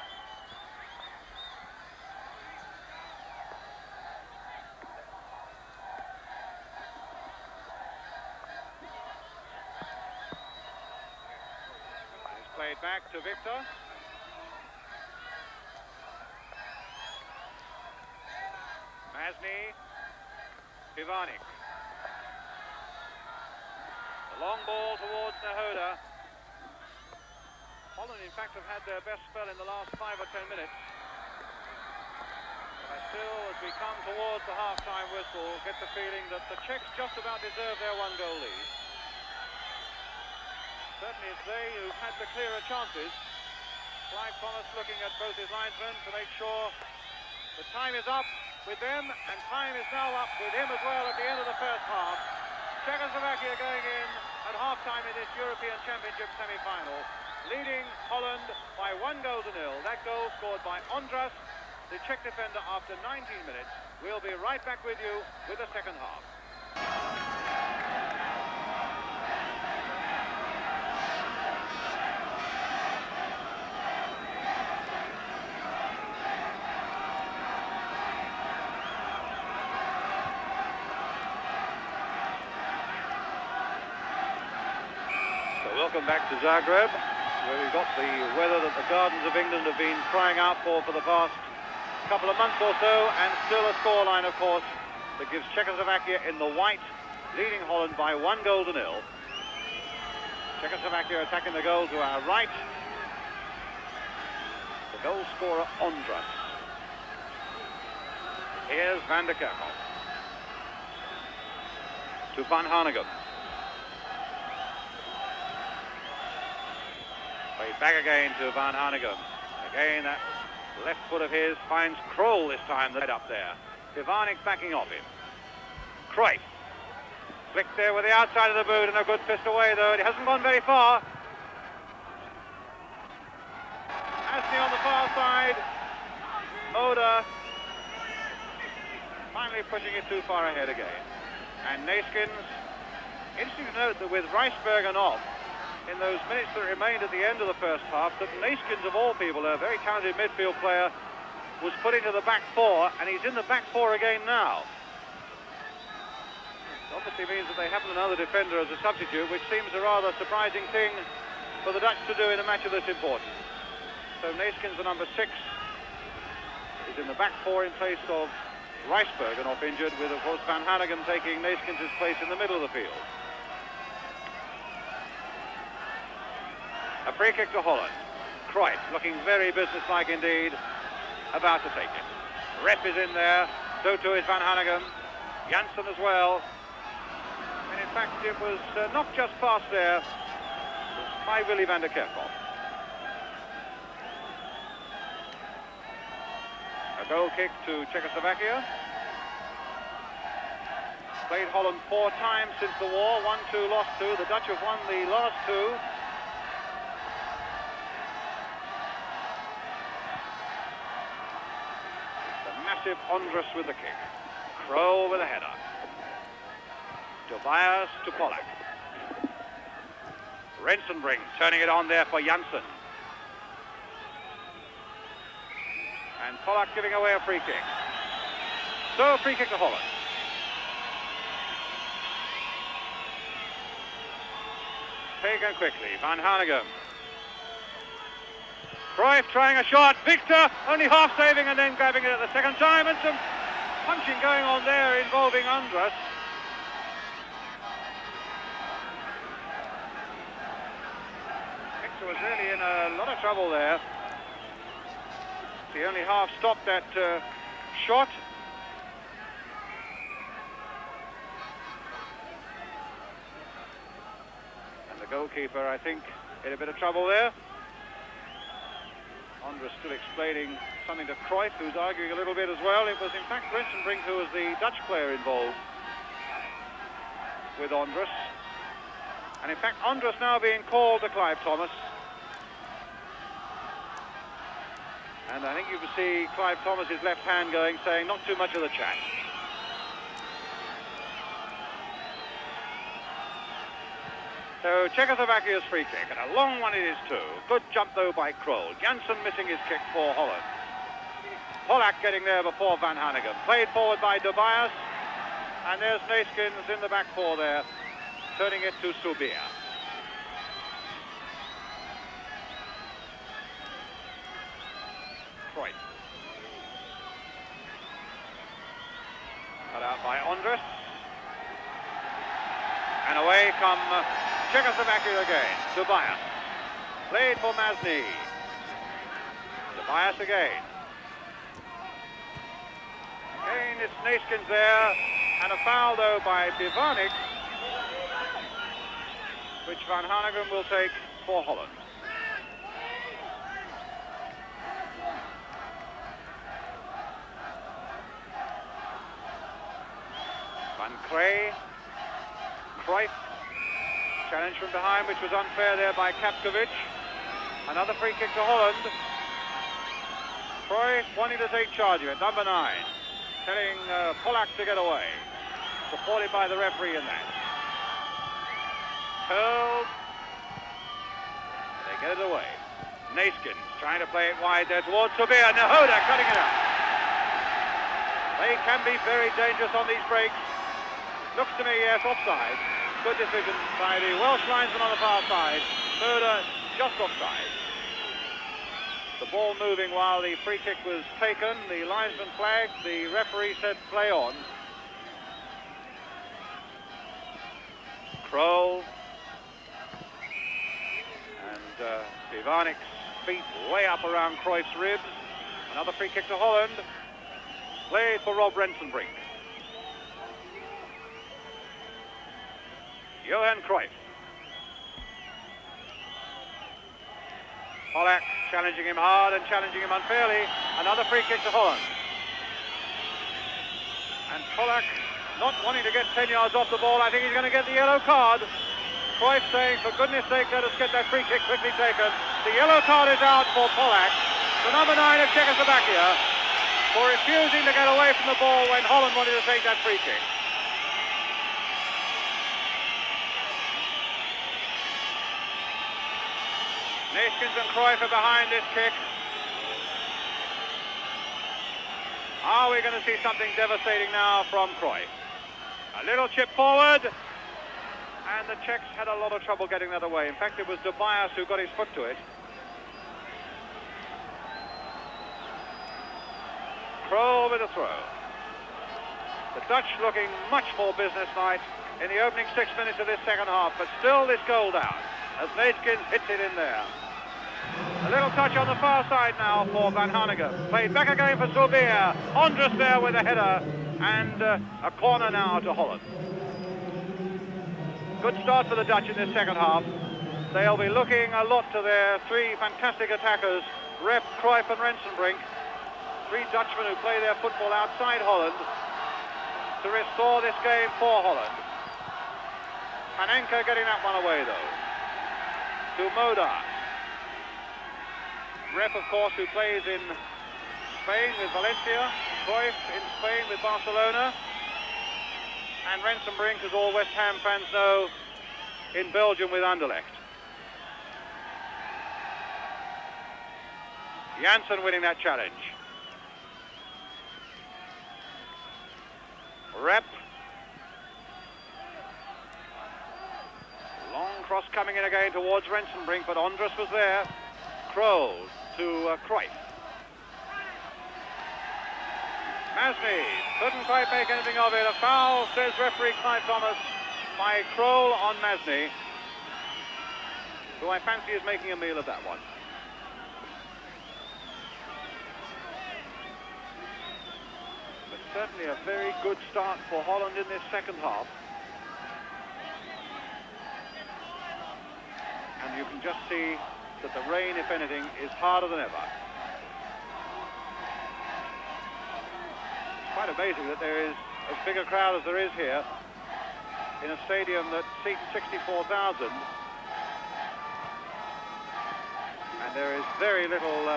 It's played back to Victor. Masny. Pivanik. The long ball towards Nahoda. Holland, in fact, have had their best spell in the last 5 or 10 minutes. But I still, as we come towards the half-time whistle, get the feeling that the Czechs just about deserve their one-goal lead. Certainly it's they who've had the clearer chances. Clive Thomas looking at both his linesmen to make sure the time is up with them, and time is now up with him as well at the end of the first half. Czechoslovakia going in at half-time in this European Championship semi-final, leading Holland by 1-0. That goal scored by Andrus, the Czech defender, after 19 minutes. We'll be right back with you with the second half. So welcome back to Zagreb, where we've got the weather that the gardens of England have been crying out for the past couple of months or so, and still a scoreline, of course, that gives Czechoslovakia in the white, leading Holland by 1-0. Czechoslovakia attacking the goal to our right. The goal scorer, Andrus. Here's van der Kerkhoff. To Van Hanegem. Played back again to Van Hanegem. Again, that left foot of his finds Krol this time, right up there. Pivanik backing off him. Cruyff. Flicked there with the outside of the boot, and a good fist away, though. It hasn't gone very far. Masny on the far side. Oda finally pushing it too far ahead again. And Neeskens. Interesting to note that with Reisbergen off, in those minutes that remained at the end of the first half, that Neeskens, of all people, a very talented midfield player, was put into the back four, and he's in the back four again now. It obviously means that they have another defender as a substitute, which seems a rather surprising thing for the Dutch to do in a match of this importance. So Neeskens, the number 6, is in the back four in place of Reisbergen, off injured, with, of course, Van Hanegem taking Neeskens' place in the middle of the field. A free kick to Holland. Cruyff looking very businesslike indeed, about to take it. Rep is in there, so too is Van Hanegem. Janssen as well. And in fact, it was not just past there, it was by Willy van der Kerkhoff. A goal kick to Czechoslovakia. Played Holland 4 times since the war, 1-2, lost 2. The Dutch have won the last 2. Massive Andrus with the kick. Krol with a header. Tobias to Pollack. Rensenbrink turning it on there for Janssen. And Pollack giving away a free kick. So a free kick to Holland. Taken quickly. Van Hanegem. Cruyff trying a shot. Victor only half saving and then grabbing it at the second time, and some punching going on there involving Andrus. Victor was really in a lot of trouble there. He only half stopped that shot. And the goalkeeper, I think, in a bit of trouble there. Andres still explaining something to Cruyff, who's arguing a little bit as well. It was in fact Rensenbrink who was the Dutch player involved with Andres. And in fact, Andres now being called to Clive Thomas. And I think you can see Clive Thomas's left hand going, saying, not too much of the chat. So Czechoslovakia's free kick, and a long one it is too. Good jump though by Krol. Janssen missing his kick for Holland. Polak getting there before Van Hanegem. Played forward by Tobias, and there's Neeskens in the back four there, turning it to Subir. Cruyff. Cut out by Andres. And away come Czechoslovakia again. Tobias. Played for Masny. Tobias again. Again, it's Neeskens there. And a foul, though, by Bivanic, which Van Hanegem will take for Holland. Van Krey. Cruyff. Challenge from behind, which was unfair there by Kapkovic. Another free kick to Holland. Cruyff wanting to take charge of it. Number 9. Telling Polak to get away. Supported by the referee in that. Curled. They get it away. Neeskens trying to play it wide there towards Subir. Nahoda cutting it out. They can be very dangerous on these breaks. Looks to me, yes, offside. Good decision by the Welsh linesman on the far side. Nahoda just offside. The ball moving while the free kick was taken. The linesman flagged. The referee said play on. Krol. And Bivanic's feet way up around Cruyff's ribs. Another free kick to Holland. Played for Rob Rensenbrink. Johan Cruyff. Polak challenging him hard and challenging him unfairly. Another free kick to Holland. And Polak not wanting to get 10 yards off the ball. I think he's going to get the yellow card. Cruyff saying, for goodness sake, let us get that free kick quickly taken. The yellow card is out for Polak, the number 9 of Czechoslovakia, for refusing to get away from the ball when Holland wanted to take that free kick. Neeskens and Cruyff are behind this kick. Are we going to see something devastating now from Cruyff? A little chip forward, and the Czechs had a lot of trouble getting that away. In fact, it was Tobias who got his foot to it. Krol with a throw. The Dutch looking much more businesslike in the opening 6 minutes of this second half, but still this goal down as Neeskens hits it in there. A little touch on the far side now for Van Hanegem. Played back again for Subir. Andres there with a header, and a corner now to Holland. Good start for the Dutch in this second half. They'll be looking a lot to their 3 fantastic attackers, Rep, Cruyff and Rensenbrink. 3 Dutchmen who play their football outside Holland to restore this game for Holland. Panenka getting that one away though. To Moda. Rep, of course, who plays in Spain with Valencia. Cruyff in Spain with Barcelona. And Rensenbrink, as all West Ham fans know, in Belgium with Anderlecht. Janssen winning that challenge. Rep. Long cross coming in again towards Rensenbrink, but Andres was there. Krol to Cruyff. Masny couldn't quite make anything of it. A foul, says referee Clive Thomas, by Krol on Masny, who I fancy is making a meal of that one. But certainly a very good start for Holland in this second half. and you can just see that the rain, if anything, is harder than ever. It's quite amazing that there is as big a crowd as there is here in a stadium that seats 64,000. And there is very little,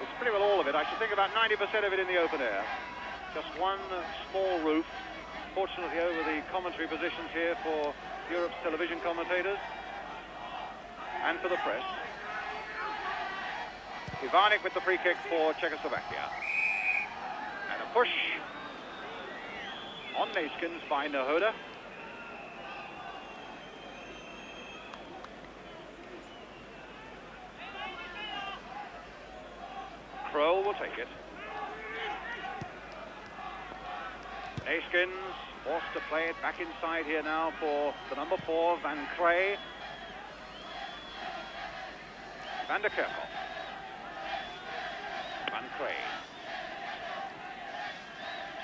it's pretty well all of it. I should think about 90% of it in the open air. Just one small roof, fortunately over the commentary positions here for Europe's television commentators and for the press. Ivanic with the free kick for Czechoslovakia. And a push on Neeskens by Nehoda. Kroll will take it. Neeskens forced to play it back inside here now for the number 4, Van Krey. Van der Kerkhoff. Van Krey.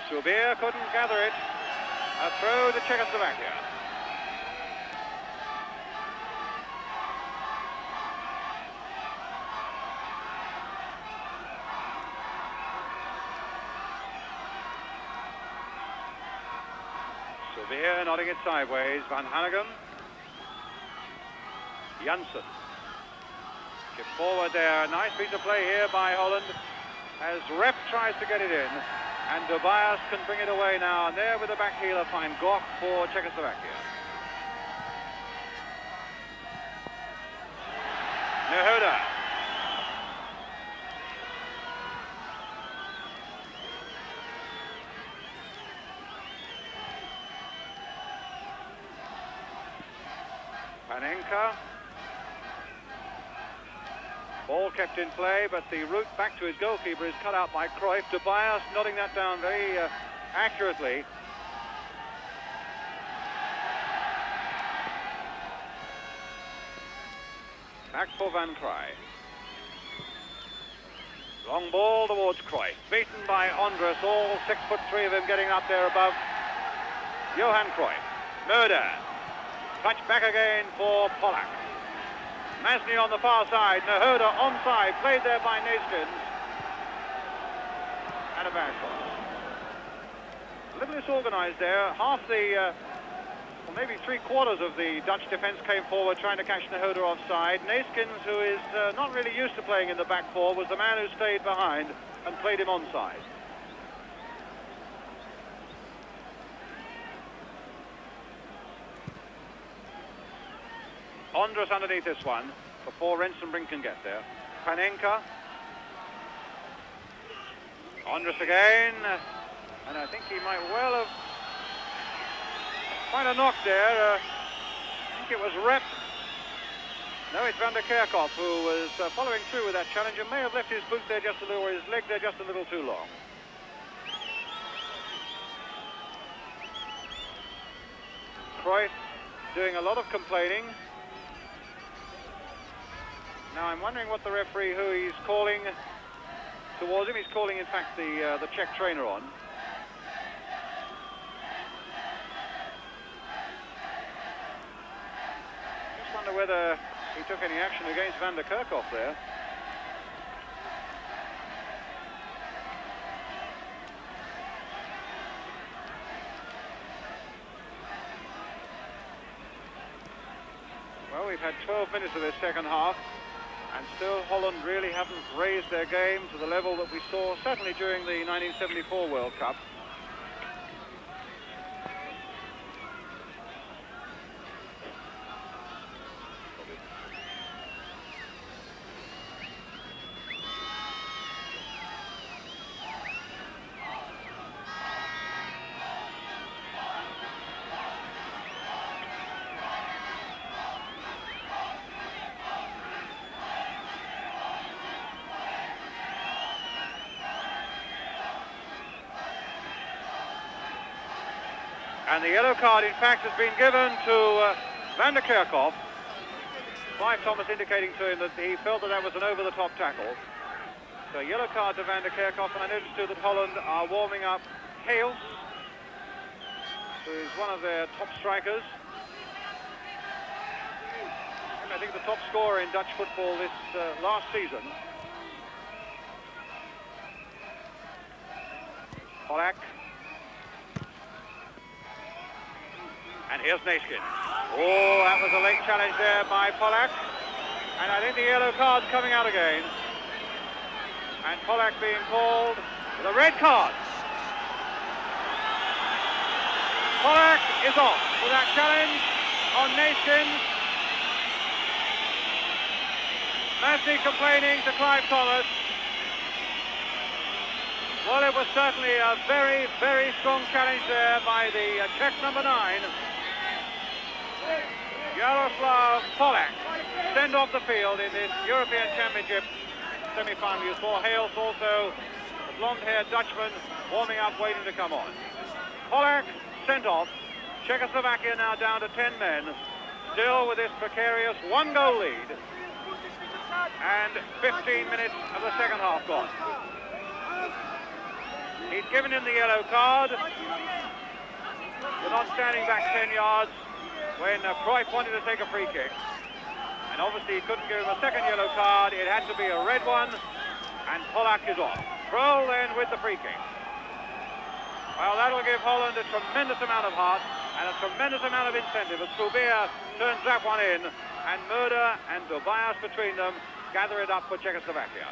Subir couldn't gather it. A throw to Czechoslovakia. Subir nodding it sideways. Van Hanegem. Janssen. Chip forward there. Nice piece of play here by Holland as Rep tries to get it in. And Tobias can bring it away now. And there with the back heeler, find Goch for Czechoslovakia. Nehoda. Panenka. Ball kept in play, but the route back to his goalkeeper is cut out by Cruyff. Tobias nodding that down very accurately. Back for Van Krey. Long ball towards Cruyff. Beaten by Andres, all 6'3" of him getting up there above Johan Cruyff. Murder. Touch back again for Pollack. Masny on the far side, Nehoda onside, played there by Neeskens. And a back cross. A little disorganised there. Half the, or maybe 3/4 of the Dutch defence came forward trying to catch Nehoda offside. Neeskens, who is not really used to playing in the back four, was the man who stayed behind and played him onside. Andres underneath this one before Rensenbrink can get there. Panenka. Andres again. And I think he might well have quite a knock there. I think it was Rep. No, it's Van der Kerkhoff who was following through with that challenge and may have left his boot there just a little, or his leg there just a little too long. Cruyff doing a lot of complaining. Now I'm wondering what the referee, who he's calling towards him. He's calling, in fact, the Czech trainer on. Just wonder whether he took any action against Van der Kerkhoff there. Well, we've had 12 minutes of this second half. And still Holland really haven't raised their game to the level that we saw certainly during the 1974 World Cup. And the yellow card, in fact, has been given to Van der Kerkhoff. Clive Thomas indicating to him that he felt that that was an over-the-top tackle. So yellow card to Van der Kerkhoff, and I noticed too that Holland are warming up Hales, who is one of their top strikers. I think, the top scorer in Dutch football this last season. Polak. And here's Neeskens. Oh, that was a late challenge there by Polak. And I think the yellow card's coming out again. And Polak being called with a red card. Polak is off for that challenge on Neeskens. Massey complaining to Clive Thomas. Well, it was certainly a very, very strong challenge there by the Czech number 9. Jaroslav Polak sent off the field in this European Championship semi-final. You saw Hales also, the blonde-haired Dutchman, warming up, waiting to come on. Polak sent off. Czechoslovakia now down to 10 men, still with this precarious 1-goal lead. And 15 minutes of the second half gone. He's given him the yellow card. We're not standing back 10 yards when Cruyff wanted to take a free kick. And obviously he couldn't give him a second yellow card. It had to be a red one. And Polak is off. Krol then with the free kick. Well, that'll give Holland a tremendous amount of heart and a tremendous amount of incentive as Subir turns that one in. And Murder and Tobias between them gather it up for Czechoslovakia.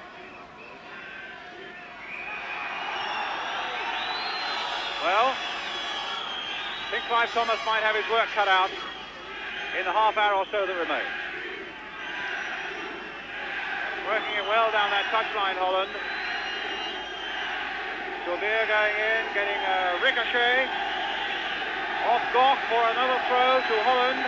Well, I think Clive Thomas might have his work cut out in the half hour or so that remains. Working it well down that touchline, Holland. Subir going in, getting a ricochet. Off Goch for another throw to Holland.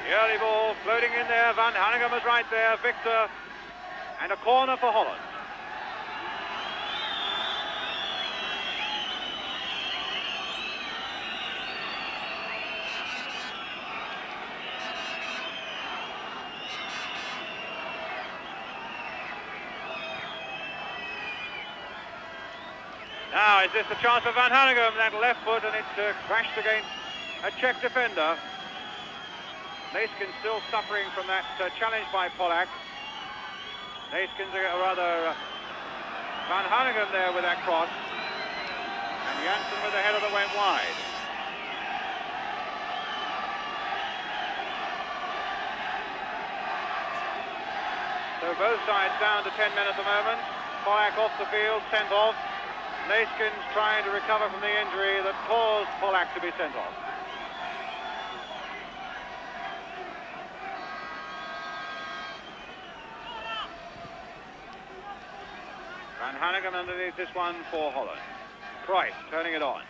The early ball floating in there. Van Hanegem is right there. Victor. And a corner for Holland. Now, is this a chance for Van Hanegem? That left foot, and it crashed against a Czech defender. Neeskens still suffering from that challenge by Polak. Neeskens, or rather, Van Hanegem there with that cross. And Janssen with the header that went wide. So both sides down to 10 men at the moment. Polak off the field, sent off. Neeskens trying to recover from the injury that caused Polak to be sent off. Van Hanegem underneath this one for Holland. Cruyff turning it on.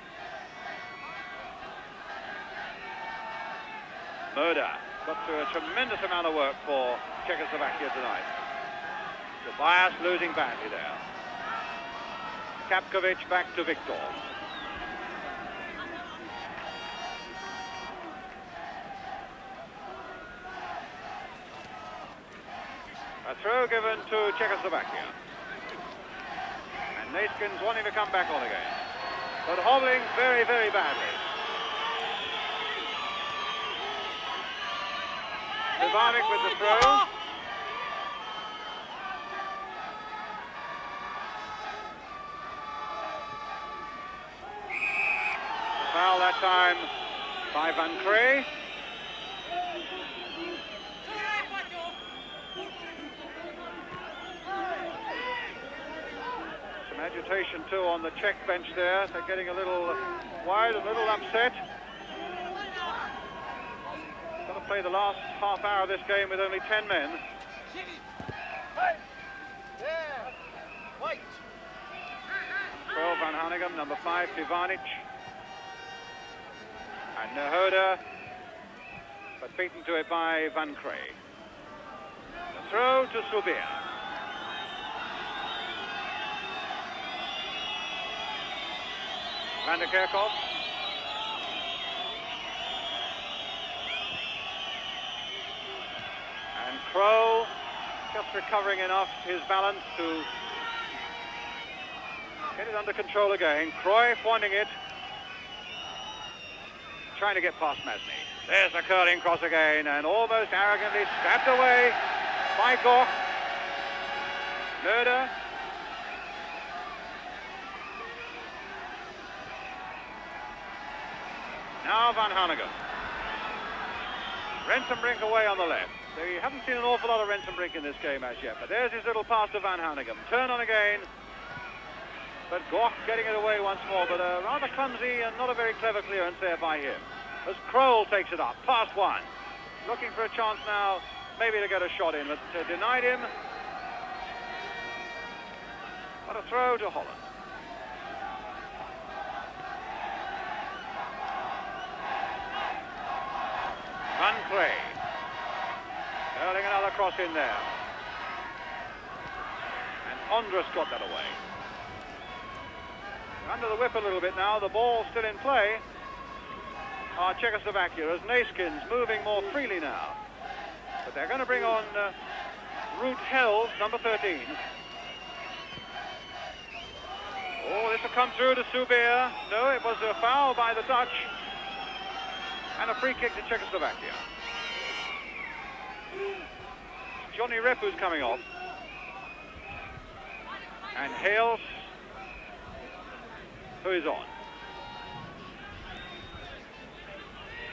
Murder got through a tremendous amount of work for Czechoslovakia tonight. Tobias losing badly there. Kapkovic back to Victor. A throw given to Czechoslovakia. And Neeskens wanting to come back on again, but hobbling very, very badly. Ivanic with the throw. Foul that time by Van Cree. Some agitation too on the Czech bench there. They're getting a little wide, a little upset. Going to play the last half hour of this game with only 10 men. 12 Van Hanegem, number 5 Ivanic. And Nehoda, but beaten to it by Van Cree. The throw to Subir. Van der Kerkhoff. And Krol just recovering enough his balance to get it under control again. Cruyff wanting it. Trying to get past Masny. There's the curling cross again, and almost arrogantly stabbed away by Goch. Murder. Now Van Hanegem. Rensenbrink away on the left. So you haven't seen an awful lot of Rensenbrink in this game as yet, but there's his little pass to Van Hanegem. Turn on again. But Goch getting it away once more, but a rather clumsy and not a very clever clearance there by him. As Kroll takes it up, past one. Looking for a chance now, maybe to get a shot in, but denied him. What a throw to Holland. Van Cree. Curling another cross in there. And Andrus got that away. Under the whip a little bit now, the ball still in play. Czechoslovaquia as Naiskins moving more freely now. But they're going to bring on Ruud Hels, number 13. Oh, this will come through to Subir. No, it was a foul by the Dutch. And a free kick to Czechoslovaquia. Johnny Repu's coming off. And Hales, who is on.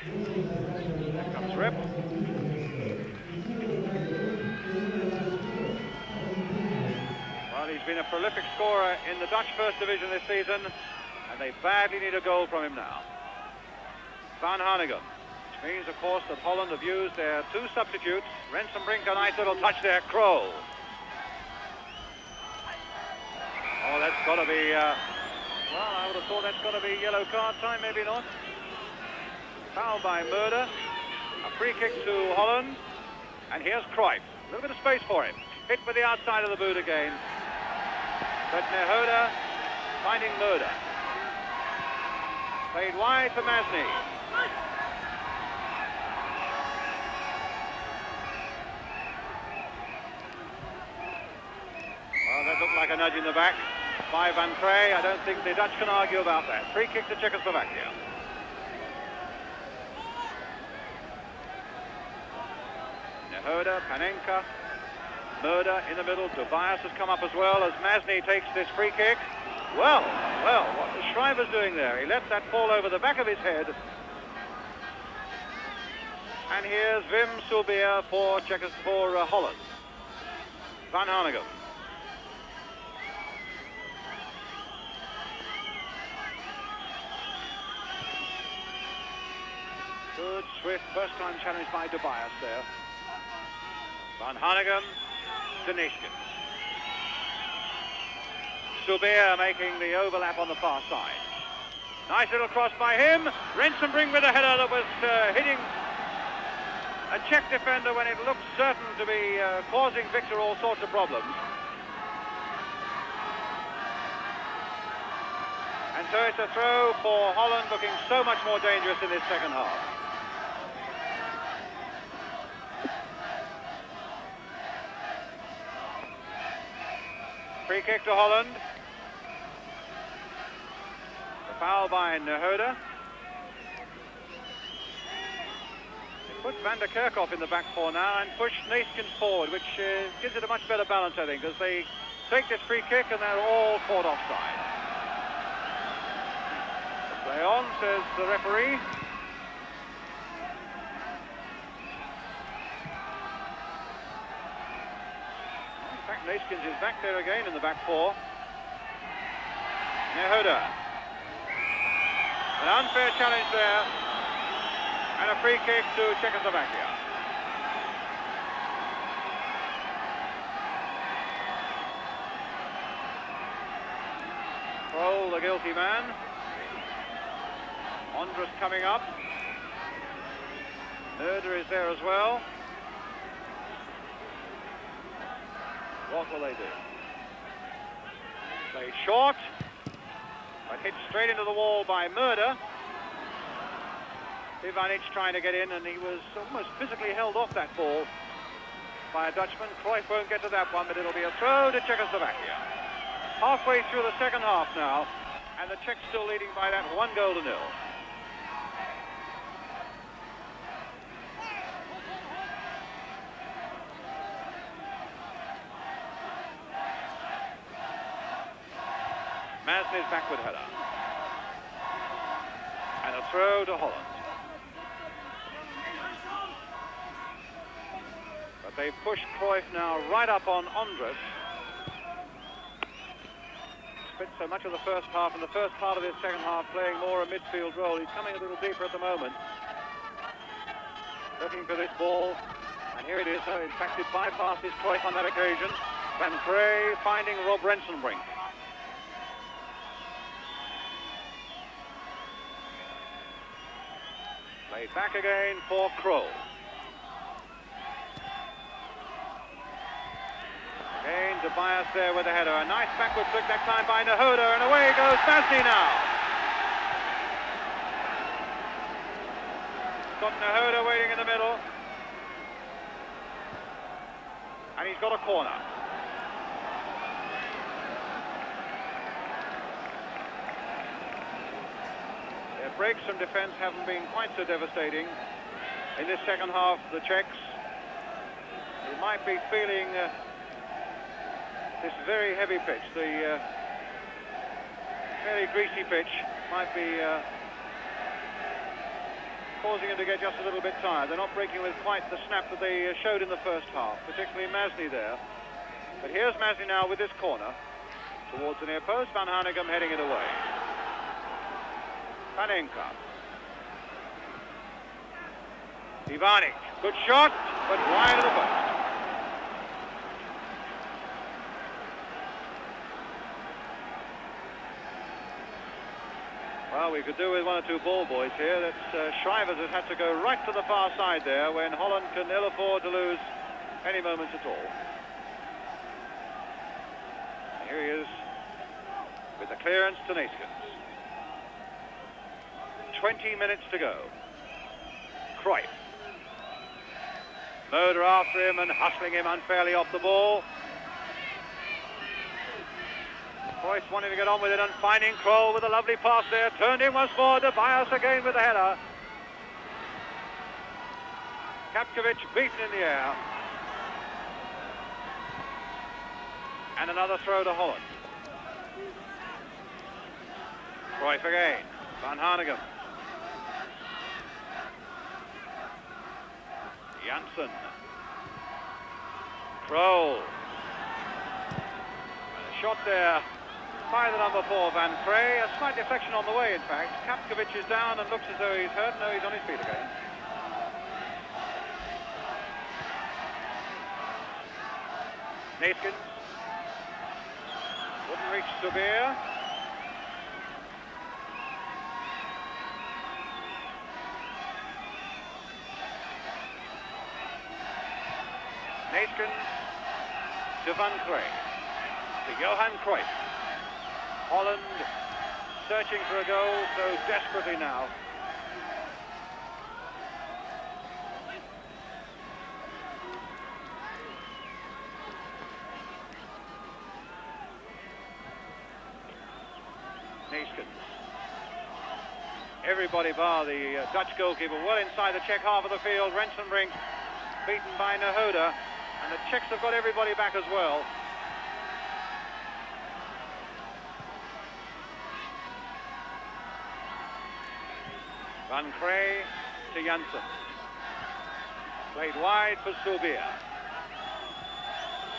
There comes Rep. Well, he's been a prolific scorer in the Dutch First Division this season, and they badly need a goal from him now. Van Hanegem, which means, of course, that Holland have used their two substitutes. Rensenbrink, a nice little touch there. Kroll. Oh, that's got to be, well, I would have thought that's got to be yellow card time, maybe not. Foul by Murder. A free kick to Holland. And here's Cruyff. A little bit of space for him. Hit with the outside of the boot again. But Nehoda finding Murder. Played wide for Masny. Well, that looked like a nudge in the back by Van Cree. I don't think the Dutch can argue about that. Free kick to Czechoslovaquia. Nehoda, Panenka, Murder in the middle. Tobias has come up as well as Masny takes this free kick. Well, what was Schreiber's doing there? He let that fall over the back of his head. And here's Wim Subir for Holland. Van Hanegem. Good, swift, first-time challenge by Tobias there. Van Hanegem to Naiskins. Subir making the overlap on the far side. Nice little cross by him. Rensenbrink with a header that was hitting a Czech defender when it looked certain to be causing Victor all sorts of problems. And so it's a throw for Holland, looking so much more dangerous in this second half. Free kick to Holland. The foul by Nehoda. They put Van der Kerkhoff in the back four now and push Naiskins forward, which gives it a much better balance, I think, as they take this free kick and they're all caught offside. Play on, says the referee. Naiskins is back there again in the back four. Nehoda. An unfair challenge there. And a free kick to Czechoslovaquia. Kroll, the guilty man. Andrus coming up. Murder is there as well. What will they do? Play short, but hit straight into the wall by Murder. Ivanic trying to get in, and he was almost physically held off that ball. by a Dutchman. Cruyff won't get to that one, but it'll be a throw to Czechoslovakia. Halfway through the second half now, and the Czechs still leading by that 1-0. Masny's backward header. And a throw to Holland. But they push Cruyff now right up on Andres. Spent so much of the first half and the first part of his second half playing more a midfield role. He's coming a little deeper at the moment. Looking for this ball. And here it is. In fact, it bypasses Cruyff on that occasion. Van Vrij finding Rob Rensenbrink. Played back again for Krol. Again, Tobias there with a header. A nice backward flick that time by Nahoda, and away goes Masny now. Got Nahoda waiting in the middle. And he's got a corner. Their breaks from defence haven't been quite so devastating. In this second half, the Czechs, they might be feeling this very heavy pitch, the very greasy pitch, might be causing them to get just a little bit tired. They're not breaking with quite the snap that they showed in the first half, particularly Masny there. But here's Masny now with this corner towards the near post. Van Hanegem heading it away. Panenka. Ivanic, good shot, but wide of the post. Well, we could do with one or two ball boys here. That's Shrivers has had to go right to the far side there when Holland can ill afford to lose any moments at all. Here he is with the clearance to Neeskens. 20 minutes to go. Cruyff. Moder after him and hustling him unfairly off the ball. Cruyff wanting to get on with it and finding Krol with a lovely pass there. Turned in once more. Tobias again with the header. Kapkovic beaten in the air. And another throw to Holland. Cruyff again. Van Hanegem. Janssen. Krol. And a shot there by the number 4, Van Vrij. A slight deflection on the way, in fact. Kapkovic is down and looks as though he's hurt. No, he's on his feet again. Neeskens. Wouldn't reach Subir. Neeskens to Van Vrij. To Johan Cruyff. Holland searching for a goal so desperately now. Neeskens. Everybody bar the Dutch goalkeeper well inside the Czech half of the field. Rensenbrink beaten by Nahoda, and the Czechs have got everybody back as well. Van Vrij to Janssen. Played wide for Subir.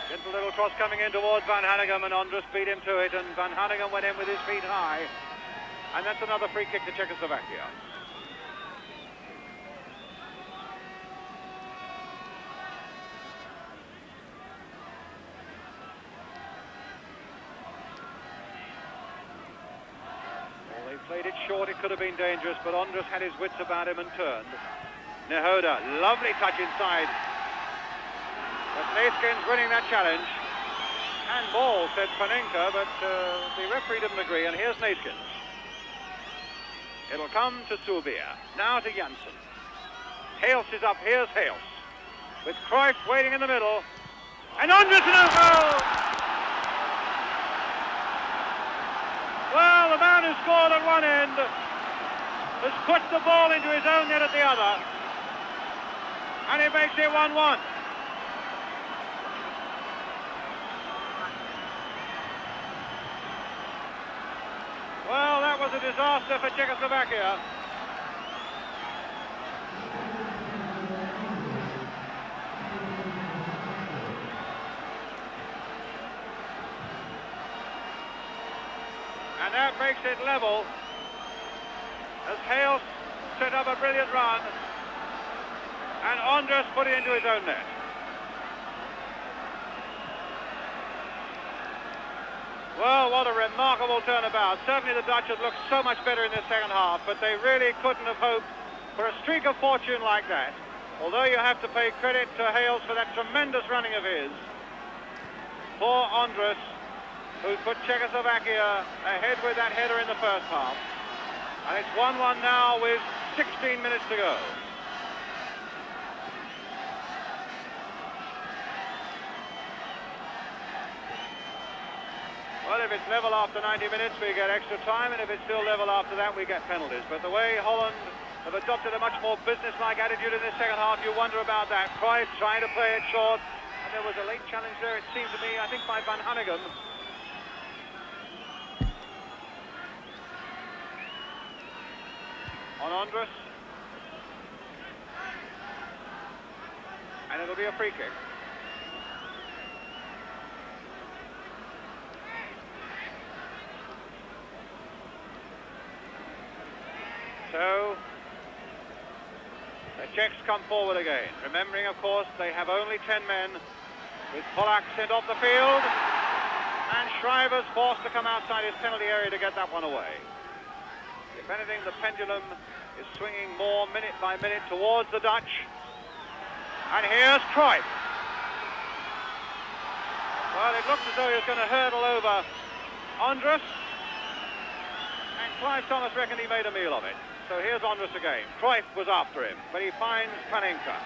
Gentle little cross coming in towards Van Hanegem, and Andres beat him to it, and Van Hanegem went in with his feet high. And that's another free kick to Czechoslovakia. Played it short, it could have been dangerous, but Andres had his wits about him and turned. Nahoda, lovely touch inside. But Neeskens winning that challenge. Handball, said Panenka, but the referee didn't agree, and here's Neeskens. It'll come to Subir. Now to Janssen. Hales is up, here's Hales. with Cruyff waiting in the middle. And Andres an own goal! Well, the man who scored at one end has put the ball into his own net at the other. And it makes it 1-1. Well, that was a disaster for Czechoslovakia. And that makes it level as Hales set up a brilliant run and Andres put it into his own net. Well, what a remarkable turnabout. Certainly the Dutch had looked so much better in the second half, but they really couldn't have hoped for a streak of fortune like that. Although you have to pay credit to Hales for that tremendous running of his. Poor Andres, who put Czechoslovakia ahead with that header in the first half. And it's 1-1 now with 16 minutes to go. Well, if it's level after 90 minutes, we get extra time, and if it's still level after that, we get penalties. But the way Holland have adopted a much more business-like attitude in this second half, you wonder about that. Cruyff trying to play it short, and there was a late challenge there, it seemed to me, I think by Van Hanegem. On Andres. And it'll be a free kick. So, the Czechs come forward again. Remembering, of course, they have only 10 men, with Polak sent off the field, and Shriver's forced to come outside his penalty area to get that one away. If anything, the pendulum is swinging more minute by minute towards the Dutch. And here's Cruyff. Well, it looks as though he was going to hurdle over Andres, and Clive Thomas reckoned he made a meal of it. So here's Andres again. Cruyff was after him, but he finds Panenka.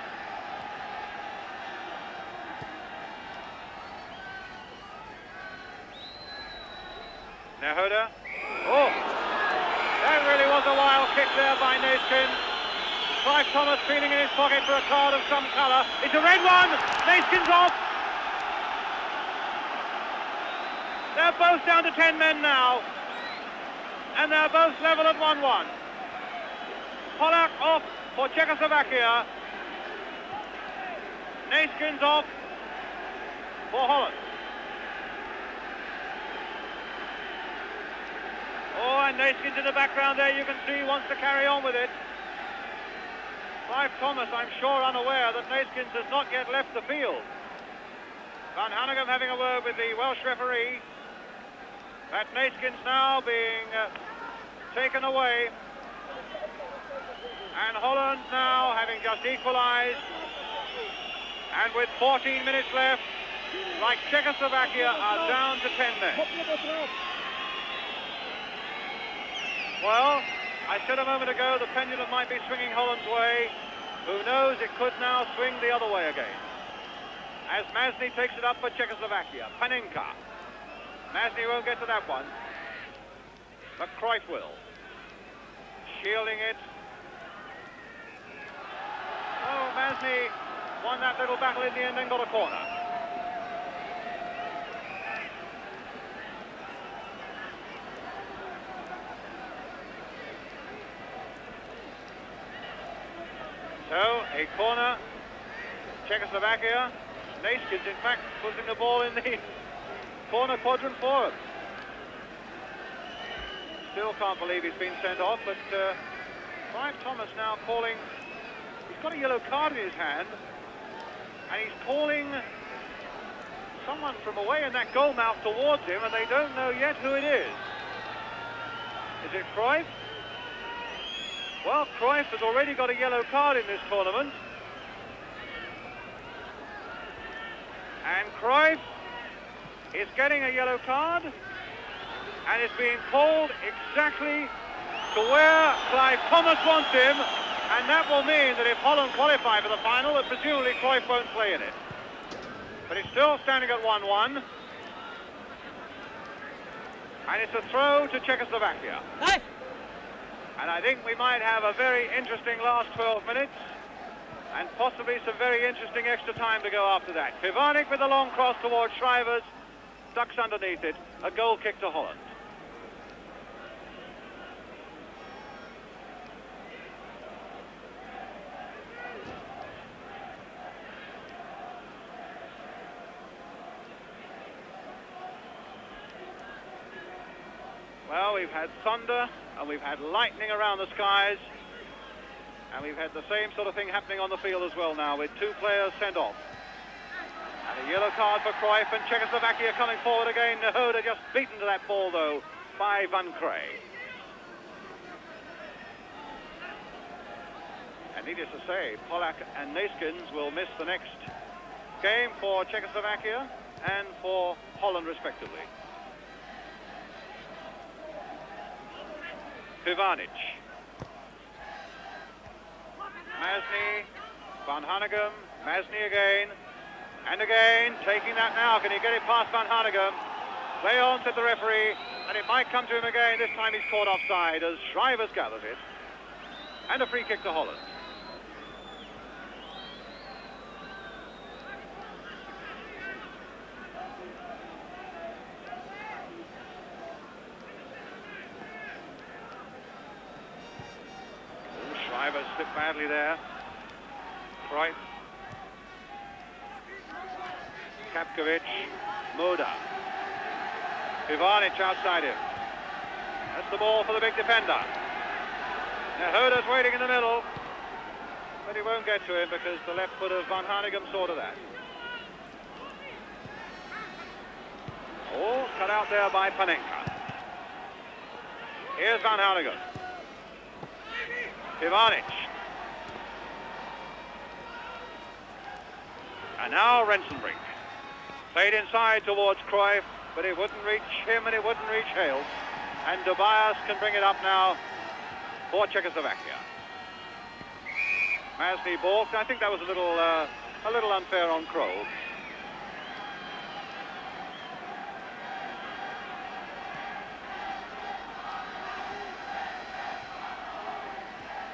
Nehoda. Oh, that really was a wild kick there by Neeskens. Clive Thomas feeling in his pocket for a card of some colour. It's a red one. Neeskens off. They're both down to 10 men now. And they're both level at 1-1. Polak off for Czechoslovakia. Neeskens off for Holland. Oh, and Neeskens in the background there, you can see, wants to carry on with it. Clive Thomas, I'm sure, unaware that Neeskens has not yet left the field. Van Hanegem having a word with the Welsh referee. That Neeskens now being taken away. And Holland now having just equalised. And with 14 minutes left, like Czechoslovakia, are down to 10 men. Well, I said a moment ago the pendulum might be swinging Holland's way. Who knows, it could now swing the other way again. As Masny takes it up for Czechoslovakia. Panenka. Masny won't get to that one. But Cruyff will. Shielding it. Oh, Masny won that little battle in the end and got a corner. So, a corner, Czechoslovakia. Neeskens, in fact, putting the ball in the corner quadrant for him. Still can't believe he's been sent off, but Clive Thomas now calling. He's got a yellow card in his hand, and he's calling someone from away in that goal mouth towards him, and they don't know yet who it is. Is it Cruyff? Well, Cruyff has already got a yellow card in this tournament. And Cruyff is getting a yellow card, and it's being called exactly to where Clive Thomas wants him, And that will mean that if Holland qualify for the final, that presumably Cruyff won't play in it. But it's still standing at 1-1. And it's a throw to Czechoslovaquia. Hey. And I think we might have a very interesting last 12 minutes. And possibly some very interesting extra time to go after that. Pivanik with a long cross towards Shriver's. Ducks underneath it. A goal kick to Holland. Well, we've had thunder and we've had lightning around the skies, and we've had the same sort of thing happening on the field as well now, with 2 players sent off. And a yellow card for Cruyff, and Czechoslovaquia coming forward again. Nehoda just beaten to that ball though by Van Crey. And needless to say, Polak and Neeskens will miss the next game for Czechoslovaquia and for Holland respectively. Pivanik. Masny, Van Hanegem, Masny again, and again, taking that now. Can he get it past Van Hanegem? Play on, said the referee, and it might come to him again. This time he's caught offside as Shriver's gathers it. And a free kick to Holland. Shriver slipped badly there. Cruyff. Kapkovic. Moda. Pivanik outside him. That's the ball for the big defender. Nehoda's waiting in the middle, but he won't get to him because the left foot of Van Hanegem saw to that. Oh, cut out there by Panenka. Here's Van Hanegem. Pivanik. And now Rensenbrink. Played inside towards Cruyff, but it wouldn't reach him and it wouldn't reach Hales. And Tobias can bring it up now for Czechoslovaquia. Masny balked. I think that was a little unfair on Kroll.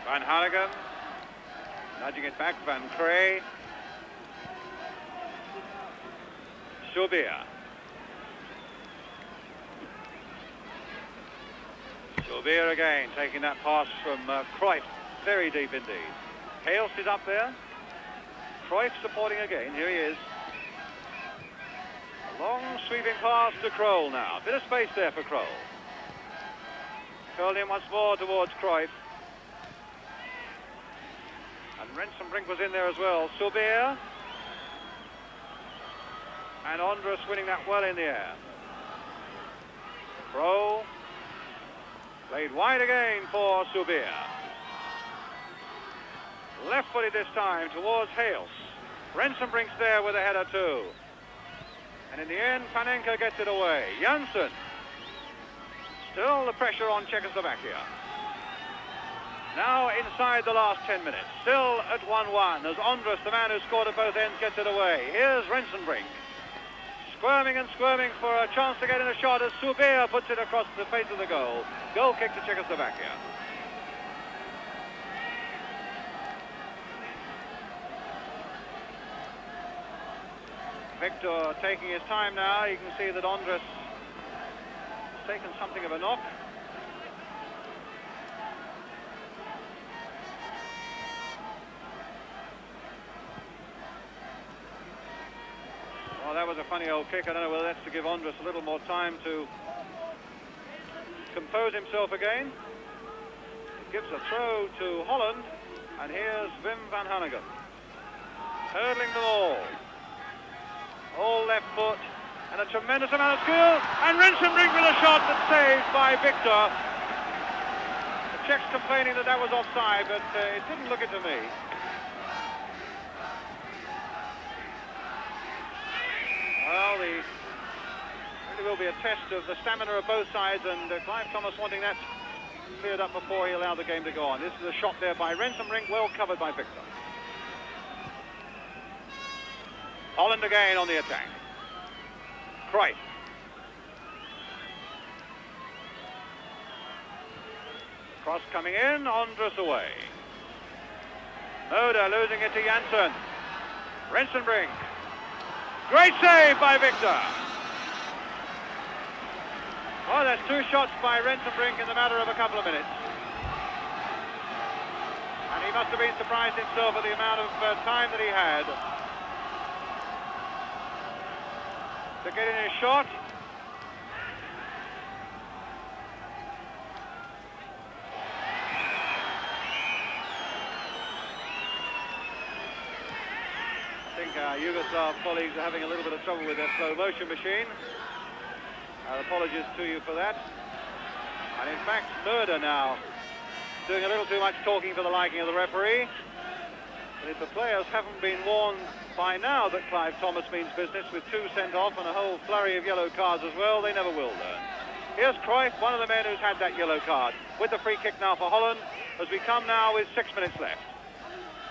Van Hanegem, nudging it back, Van Crey. Subir. Subir again, taking that pass from Cruyff, very deep indeed. Hales is up there. Cruyff supporting again, here he is. A long sweeping pass to Kroll now. Bit of space there for Kroll. Curled in once more towards Cruyff. And Rensenbrink was in there as well. Subir. And Andrus winning that well in the air. Kroll. Played wide again for Subir. Left-footed this time towards Hales. Rensenbrink's there with a header too. And in the end, Panenka gets it away. Janssen. Still the pressure on Czechoslovaquia. Now inside the last 10 minutes. Still at 1-1 as Andrus, the man who scored at both ends, gets it away. Here's Rensenbrink. Squirming and squirming for a chance to get in a shot as Subir puts it across the face of the goal. Goal kick to Czechoslovaquia. Victor taking his time now. You can see that Andrus has taken something of a knock. Well, that was a funny old kick. I don't know whether that's to give Andrus a little more time to compose himself again. It gives a throw to Holland, and here's Wim van Hanegem hurdling the ball. All left foot, and a tremendous amount of skill, and Rensenbrink with a shot that's saved by Victor. The Czechs complaining that that was offside, but it didn't look it to me. Well, it really will be a test of the stamina of both sides, and Clive Thomas wanting that cleared up before he allowed the game to go on. This is a shot there by Rensenbrink, well covered by Victor. Holland again on the attack. Cruyff. Cross coming in, Andres away. Moda losing it to Janssen. Rensenbrink. Great save by Victor. Oh, that's two shots by Rensenbrink in the matter of a couple of minutes. And he must have been surprised himself at the amount of time that he had to get in his shot. I think our Yugoslav colleagues are having a little bit of trouble with their slow motion machine. Our apologies to you for that. And in fact, Murder now doing a little too much talking for the liking of the referee. But if the players haven't been warned by now that Clive Thomas means business with 2 sent off and a whole flurry of yellow cards as well, they never will learn. Here's Cruyff, one of the men who's had that yellow card, with the free kick now for Holland, as we come now with 6 minutes left.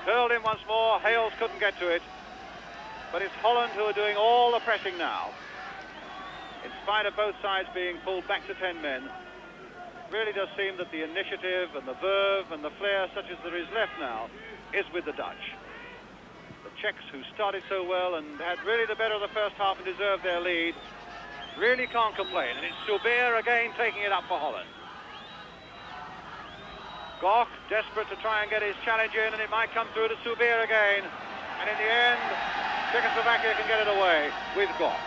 Curled in once more, Hales couldn't get to it. But it's Holland who are doing all the pressing now. In spite of both sides being pulled back to 10 men, it really does seem that the initiative and the verve and the flair, such as there is left now, is with the Dutch. The Czechs, who started so well and had really the better of the first half and deserved their lead, really can't complain. And it's Subir again taking it up for Holland. Gok desperate to try and get his challenge in, and it might come through to Subir again. And in the end, Czechoslovaquia can get it away with Gok.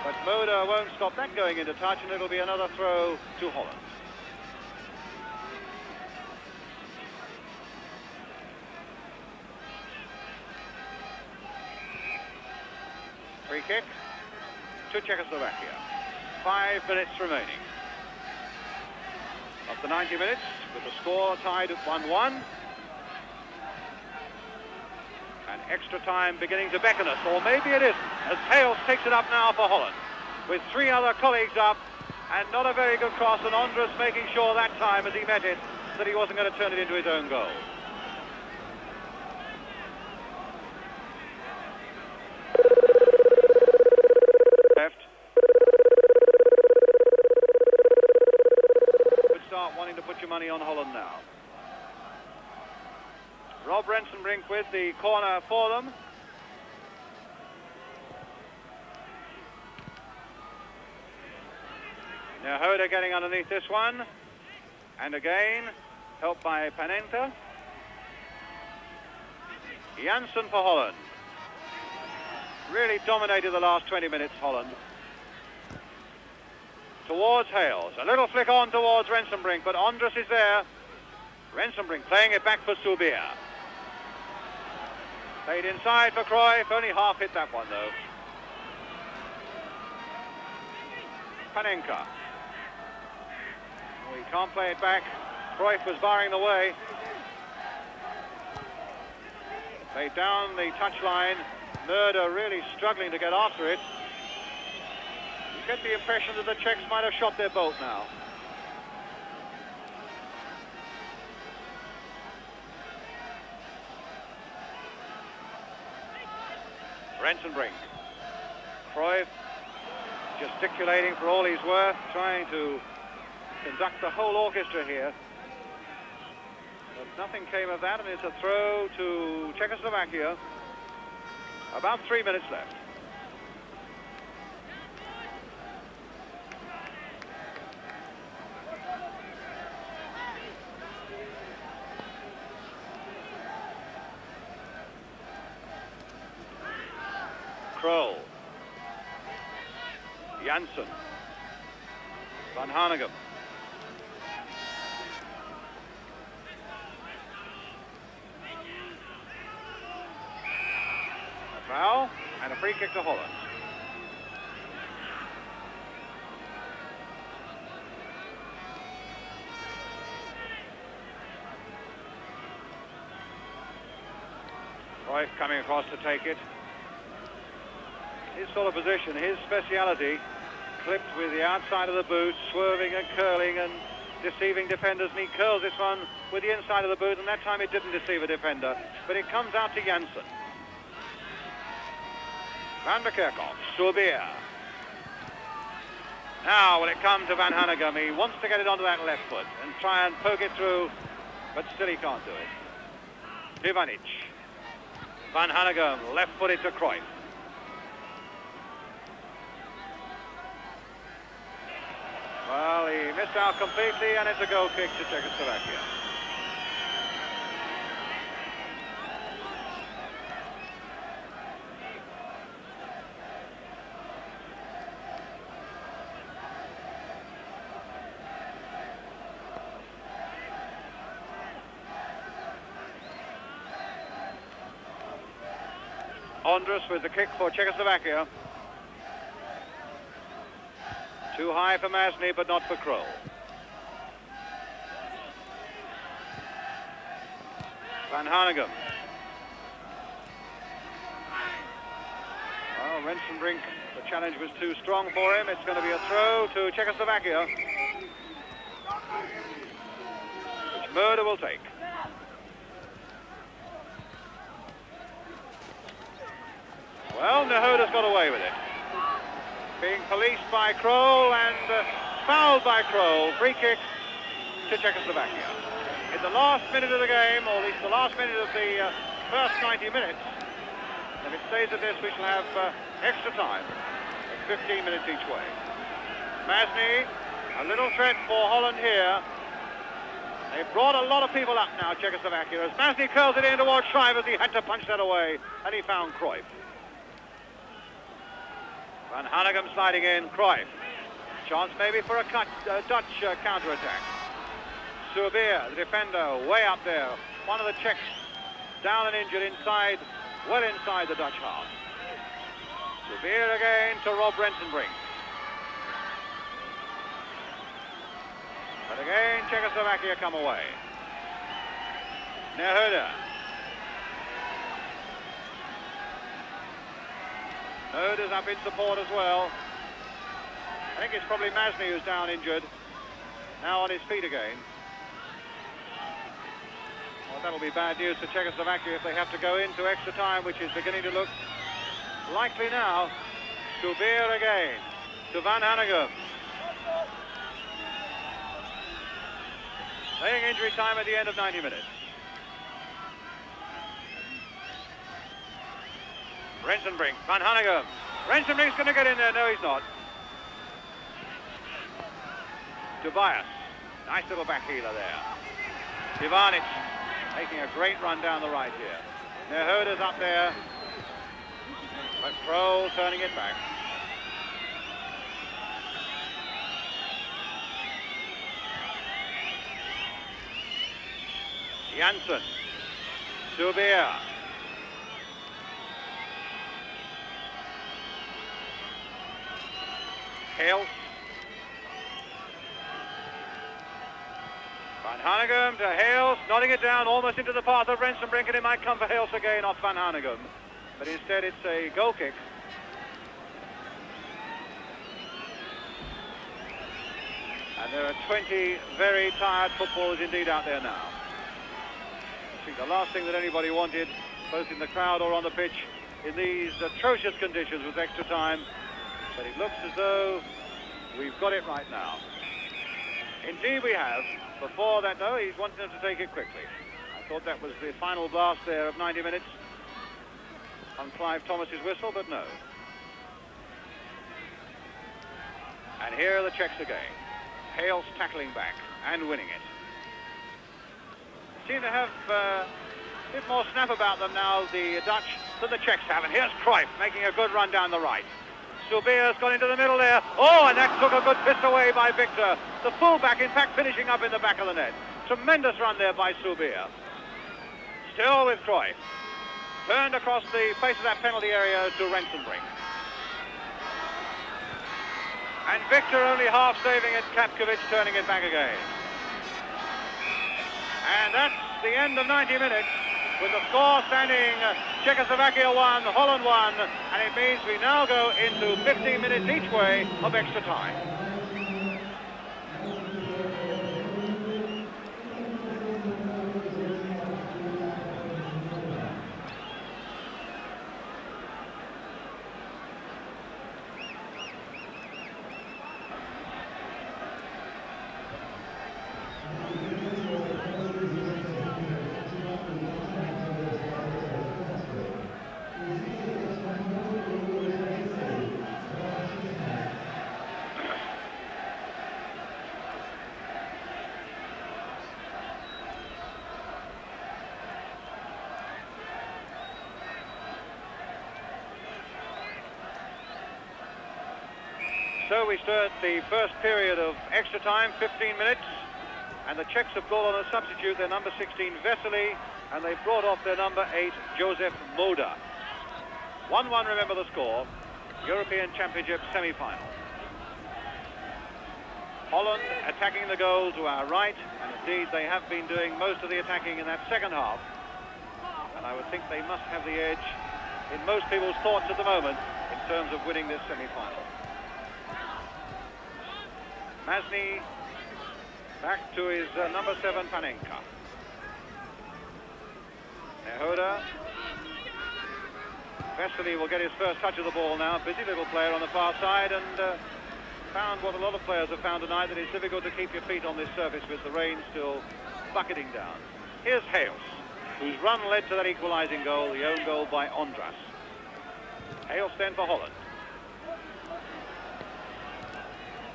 But Moda won't stop that going into touch, and it'll be another throw to Holland. Free kick to Czechoslovaquia. 5 minutes remaining. After 90 minutes, with the score tied at 1-1. And extra time beginning to beckon us, or maybe it isn't, as Hales takes it up now for Holland, with 3 other colleagues up, and not a very good cross, and Andres making sure that time, as he met it, that he wasn't going to turn it into his own goal. Left. Could start wanting to put your money on Holland now. Rob Rensenbrink with the corner for them. Now Hoda getting underneath this one. And again, helped by Panenka. Janssen for Holland. Really dominated the last 20 minutes, Holland. Towards Hales. A little flick on towards Rensenbrink, but Andres is there. Rensenbrink playing it back for Subir. Played inside for Cruyff, only half hit that one though. Panenka. We can't play it back. Cruyff was barring the way. Played down the touchline. Murder really struggling to get after it. You get the impression that the Czechs might have shot their bolt now. Rensenbrink. Cruyff gesticulating for all he's worth, trying to conduct the whole orchestra here. But nothing came of that, and it's a throw to Czechoslovaquia. About 3 minutes left. Kroll. Janssen. Van Hanegem. A foul and a free kick to Holland. Cruyff coming across to take it. His sort of position, his speciality, clipped with the outside of the boot, swerving and curling and deceiving defenders, and he curls this one with the inside of the boot, and that time it didn't deceive a defender, but it comes out to Janssen. Van der Kerkhoff, Soubier. Now will it come to Van Hanegem. He wants to get it onto that left foot and try and poke it through, but still he can't do it. Ivanic. Van Hanegem, left-footed to Cruyff. Well, he missed out completely, and it's a goal kick to Czechoslovakia. Andrus with the kick for Czechoslovakia. Too high for Masny, but not for Kroll. Van Hanegem. Well, Rensenbrink, the challenge was too strong for him. It's going to be a throw to Czechoslovakia, which Murder will take. Well, Nehoda's got away with it. Being policed by Kroll and fouled by Kroll. Free kick to Czechoslovakia. In the last minute of the game, or at least the last minute of the first 90 minutes, if it stays at this, we shall have extra time. 15 minutes each way. Masny, a little threat for Holland here. They've brought a lot of people up now, Czechoslovakia. As Masny curls it in towards Shivers, he had to punch that away, and he found Cruyff. Van Hanegem sliding in, Cruyff. Chance maybe for a Dutch counter-attack. Soubier, the defender, way up there. One of the Czechs down and injured inside, well inside the Dutch half. Soubier again to Rob Rensenbrink. But again, Czechoslovakia come away. Nehoda. Oda's up in support as well. I think it's probably Masny who's down injured. Now on his feet again. Well, that'll be bad news for Czechoslovakia if they have to go into extra time, which is beginning to look likely now. Soubier again to Van Hanegem. Playing injury time at the end of 90 minutes. Rensenbrink, Van Hanegem. Rensenbrink's going to get in there. No, he's not. Tobias. Nice little back heeler there. Ivanic making a great run down the right here. Nehoda's up there. But Kroll turning it back. Janssen. Soubier. Hales. Van Hanegem to Hales, nodding it down almost into the path of Rensenbrink, and it might come for Hales again off Van Hanegem. But instead it's a goal kick. And there are 20 very tired footballers indeed out there now. I think the last thing that anybody wanted, both in the crowd or on the pitch, in these atrocious conditions was extra time. But it looks as though we've got it right now. Indeed we have. Before that, though, he's wanting them to take it quickly. I thought that was the final blast there of 90 minutes on Clive Thomas's whistle, but no. And here are the Czechs again. Hales tackling back and winning it. Seem to have a bit more snap about them now, the Dutch, than the Czechs have. And here's Cruyff making a good run down the right. Soubier's gone into the middle there. Oh, and that took a good fist away by Victor. The fullback, in fact, finishing up in the back of the net. Tremendous run there by Soubier. Still with Cruyff. Turned across the face of that penalty area to Rensenbrink. And Victor only half saving it, Kapkovic turning it back again. And that's the end of 90 minutes, with the score standing Czechoslovakia 1, Holland 1, and it means we now go into 15 minutes each way of extra time. So we start the first period of extra time, 15 minutes, and the Czechs have brought on a substitute, their number 16, Vesely, and they've brought off their number 8, Josef Moda. 1-1, remember the score, European Championship semi-final. Holland attacking the goal to our right, and indeed they have been doing most of the attacking in that second half. And I would think they must have the edge in most people's thoughts at the moment in terms of winning this semi-final. Masny back to his number 7, Panenka. Nehoda. Vesely will get his first touch of the ball now. Busy little player on the far side, and found what a lot of players have found tonight, that it's difficult to keep your feet on this surface with the rain still bucketing down. Here's Hales, whose run led to that equalising goal, the own goal by Ondras. Hales then for Holland.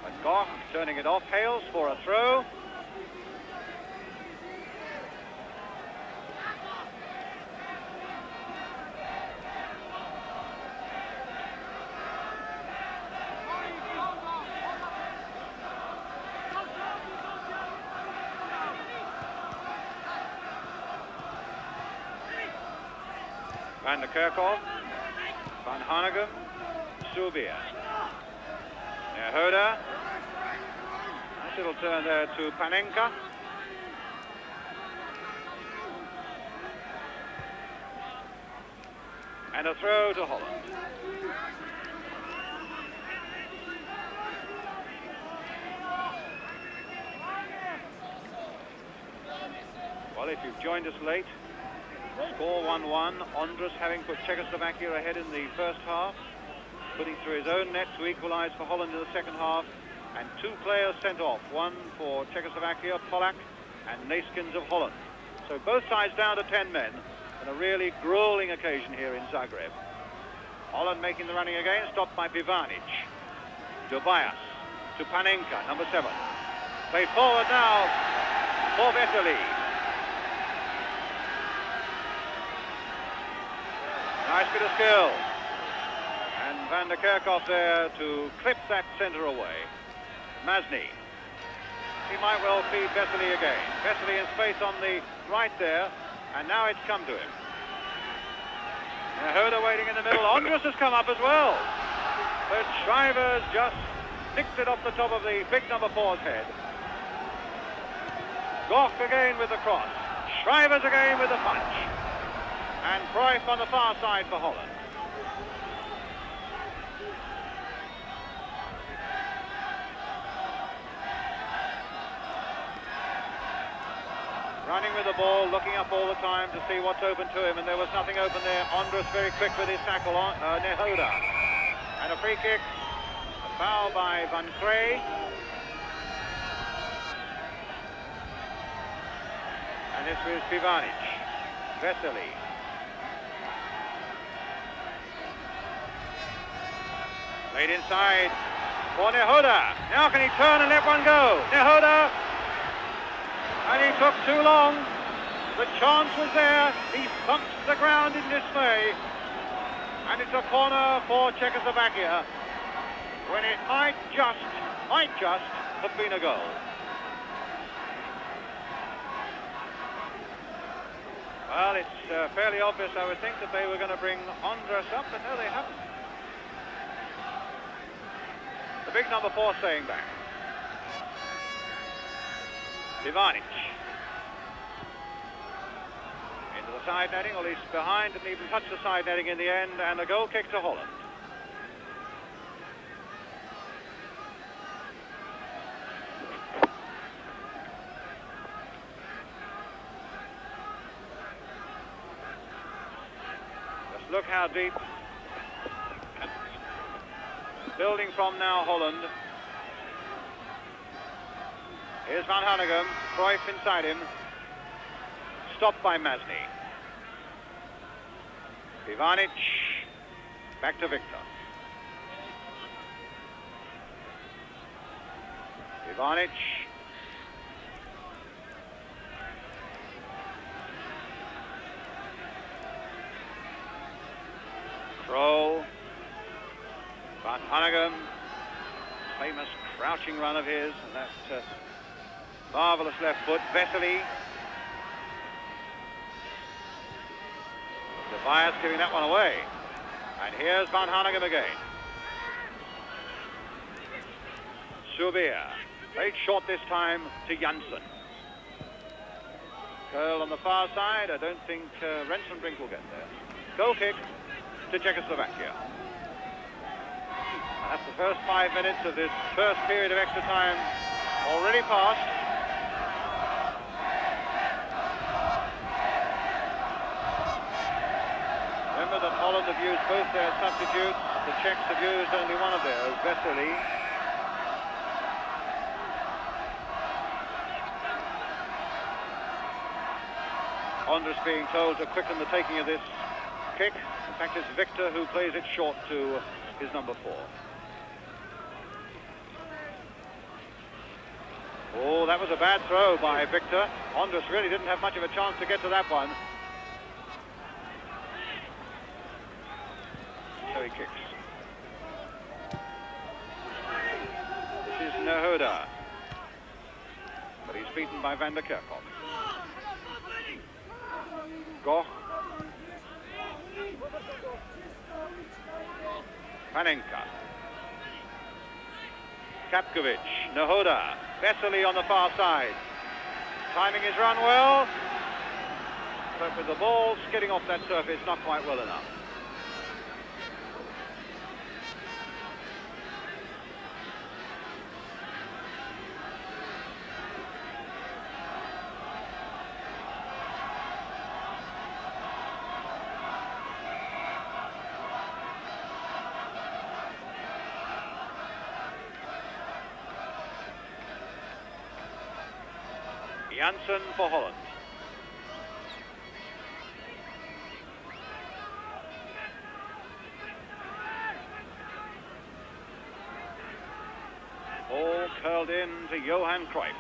Van Gogh turning it off Hales for a throw. Van der Kerkhoff, Van Hanegem, Subia. Nehoda. Nice little turn there to Panenka. And a throw to Holland. Well, if you've joined us late, score 1-1, Ondras having put Czechoslovaquia ahead in the first half, putting through his own net to equalise for Holland in the second half, and 2 players sent off, one for Czechoslovaquia, Polak, and Neskins of Holland. So both sides down to 10 men, and a really grueling occasion here in Zagreb. Holland making the running again, stopped by Pivanic. Dubias to Panenka, number 7. Played forward now for Vesely. Nice bit of skill. And Van der Kerkhoff there to clip that centre away. Masny. He might well feed Vesely again. Vesely in space on the right there, and now it's come to him. Nehoda waiting in the middle. Ondras has come up as well. But Shriver's just nicked it off the top of the big number 4's head. Goch again with the cross. Shriver's again with the punch. And Cruyff on the far side for Holland. Running with the ball, looking up all the time to see what's open to him, and there was nothing open there. Ondras very quick with his tackle on Nehoda. And a free kick, a foul by Van Krey. And this was Pivanic. Vesely. Laid inside for Nehoda. Now can he turn and let one go? Nehoda. And he took too long. The chance was there. He thumped the ground in dismay. And it's a corner for Czechoslovaquia, when it might just have been a goal. Well, it's fairly obvious, I would think, that they were going to bring Ondras up, but no, they haven't. The big number 4 staying back. Pivanic. Into the side netting, or at least behind, didn't even touch the side netting in the end, and a goal kick to Holland. Just look how deep. Building from now Holland. Here's Van Hanegem, Cruyff inside him. Stopped by Masny. Pivanic, back to Victor. Pivanic. Kroll. Van Hanegem. famous crouching run of his, and that marvellous left foot. Vesely. De Vries giving that one away. And here's Van Hanegem again. Souvier. Played short this time to Janssen. Curl on the far side. I don't think Rensenbrink will get there. Goal kick to Czechoslovaquia. And that's the first 5 minutes of this first period of extra time already passed. Remember that Holland have used both their substitutes. The Czechs have used only one of theirs, Vesely. Andres being told to quicken the taking of this kick. In fact, it's Victor who plays it short to his number 4. Oh, that was a bad throw by Victor. Andres really didn't have much of a chance to get to that one. So he kicks. This is Nehoda. But he's beaten by Van der Kerkhoff. Goch. Panenka. Kapkovic. Nehoda. Vesely on the far side. Timing his run well. But with the ball skidding off that surface, not quite well enough. Janssen for Holland. Ball curled in to Johan Cruyff.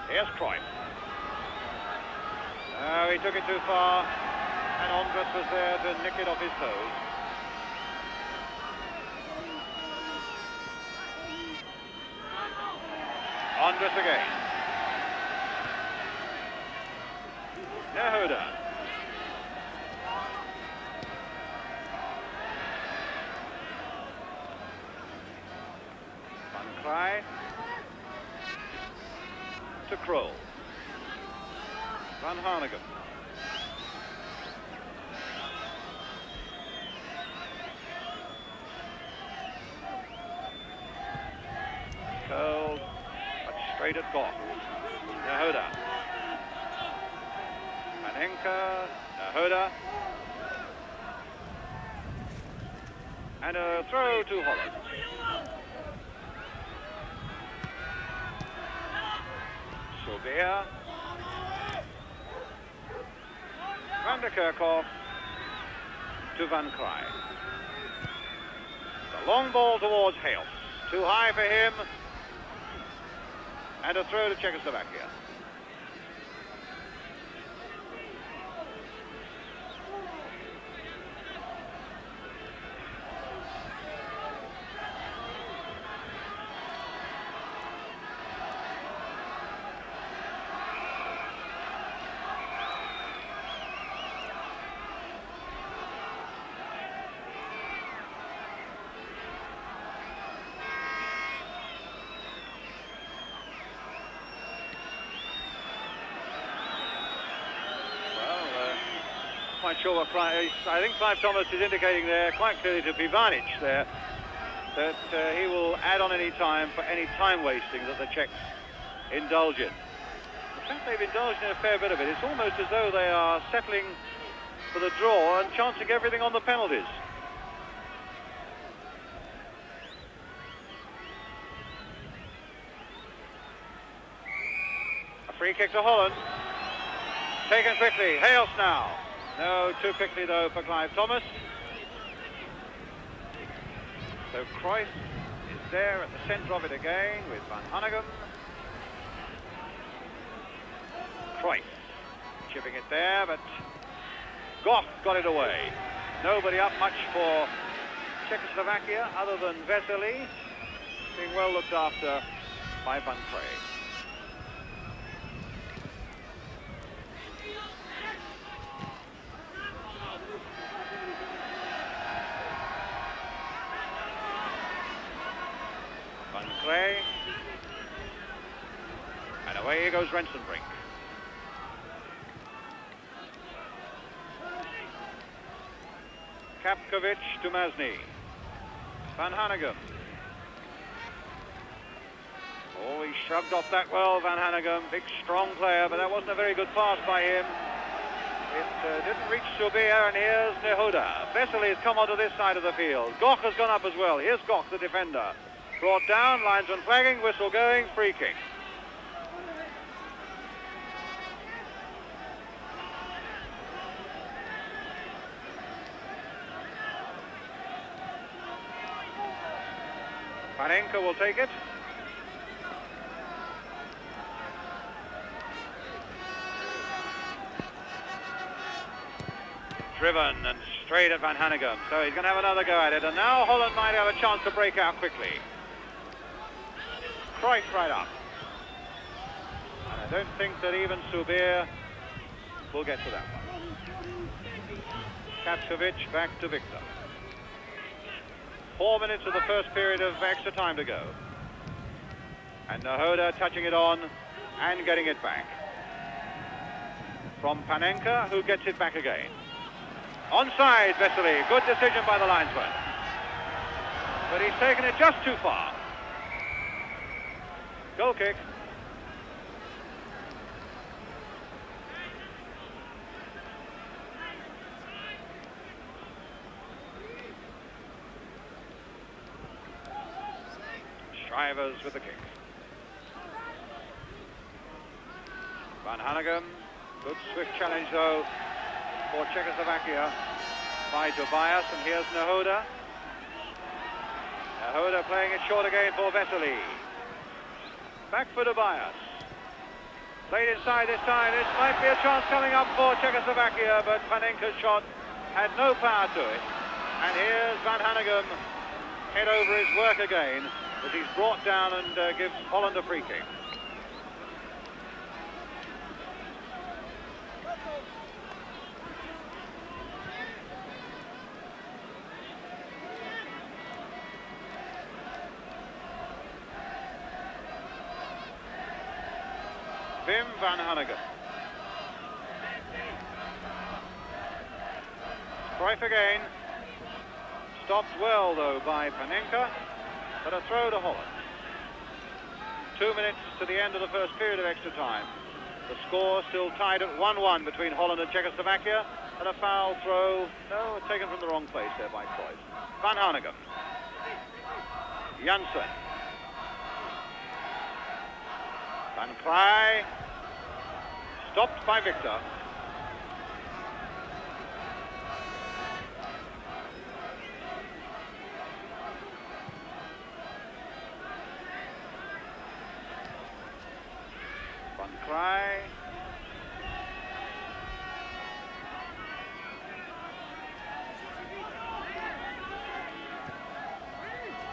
Here's Cruyff. Oh, he took it too far, and Andres was there to nick it off his toes. Andres again. Nehoda. Van Krij. To Krol. Van Hanegem. Curled. Straight at Goch. Nehoda. Panenka. Nehoda. And a throw to Holland. Souvier. Van der Kerkhoff to Van Krij. The long ball towards Hales. Too high for him. And a throw to Czechoslovaquia. Quite sure what I think Clive Thomas is indicating there quite clearly to Pivanic there that he will add on any time for any time wasting that the Czechs indulge in. In fact, they've indulged in a fair bit of it. It's almost as though they are settling for the draw and chancing everything on the penalties. A free kick to Holland. Taken quickly. Hales now. No, too quickly though for Clive Thomas. So Cruyff is there at the centre of it again with Van Hanegem. Cruyff chipping it there, but Goch got it away. Nobody up much for Czechoslovaquia, other than Vesely, being well looked after by Van Krey. Van Krey. And away goes Rensenbrink. Kapkovic to Masny. Van Hanegem. Oh, he shrugged off that well, Van Hanegem. Big, strong player, but that wasn't a very good pass by him. It didn't reach Subir, and here's Nehoda. Vesely has come onto this side of the field. Goch has gone up as well. Here's Goch, the defender. Brought down, linesman flagging, whistle going, free kick. Panenka will take it. Driven and straight at Van Hanegem. So he's going to have another go at it. And now Holland might have a chance to break out quickly. Cruyff right up. And I don't think that even Subir will get to that one. Kapkovic back to Victor. 4 minutes of the first period of extra time to go. And Nehoda touching it on and getting it back. From Panenka, who gets it back again. Onside, Vesely. Good decision by the linesman. But he's taken it just too far. Goal kick. Shivers with the kick. Van Hanegem. Good swift challenge though for Czechoslovaquia by Tobias, and here's Nehoda. Nehoda playing it short again for Vesely. Back for Tobias. Played inside this time. This might be a chance coming up for Czechoslovaquia, but Panenka's shot had no power to it. And here's Van Hanegem head over his work again as he's brought down and gives Holland a free kick. Wim Van Hanegem. Cruyff again. Stopped well though by Panenka, but a throw to Holland. 2 minutes to the end of the first period of extra time. The score still tied at 1-1 between Holland and Czechoslovaquia, and a foul throw, no, taken from the wrong place there by Cruyff. Van Hanegem. Janssen. Van Krey. Stopped by Victor. Van Krey.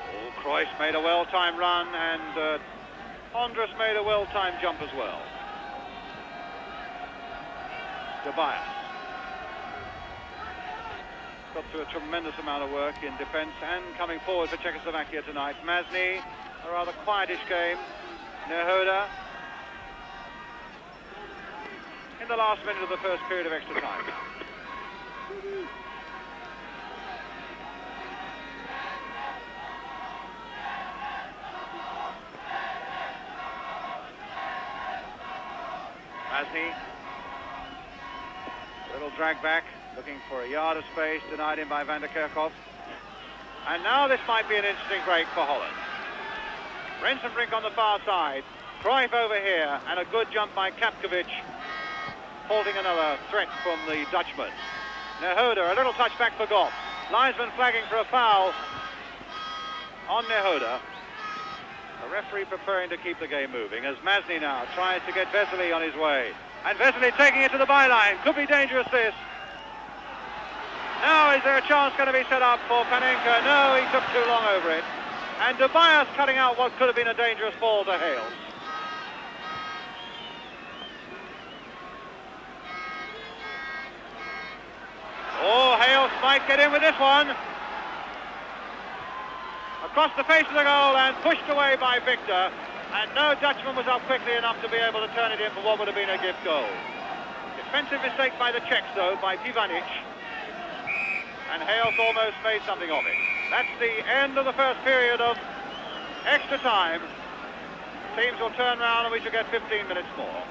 Oh, Cruyff made a well-timed run, and Andres made a well-timed jump as well. Tobias. Got through a tremendous amount of work in defence and coming forward for Czechoslovaquia tonight. Masny, a rather quietish game. Nehoda. In the last minute of the first period of extra time. Masny. Little drag back, looking for a yard of space, denied him by Van der Kerkhoff. And now this might be an interesting break for Holland. Rensenbrink on the far side, Cruyff over here, and a good jump by Kapkovic, halting another threat from the Dutchman. Nehoda, a little touch back for Goff. Linesman flagging for a foul on Nehoda. The referee preparing to keep the game moving as Masny now tries to get Vesely on his way. And Vesely taking it to the byline. Could be dangerous, this. Now is there a chance going to be set up for Panenka? No, he took too long over it. And Tobias cutting out what could have been a dangerous ball to Hales. Oh, Hales might get in with this one. Across the face of the goal and pushed away by Victor. And no Dutchman was up quickly enough to be able to turn it in for what would have been a gift goal. Defensive mistake by the Czechs, though, by Pivanic. And Hales almost made something of it. That's the end of the first period of extra time. Teams will turn round and we shall get 15 minutes more.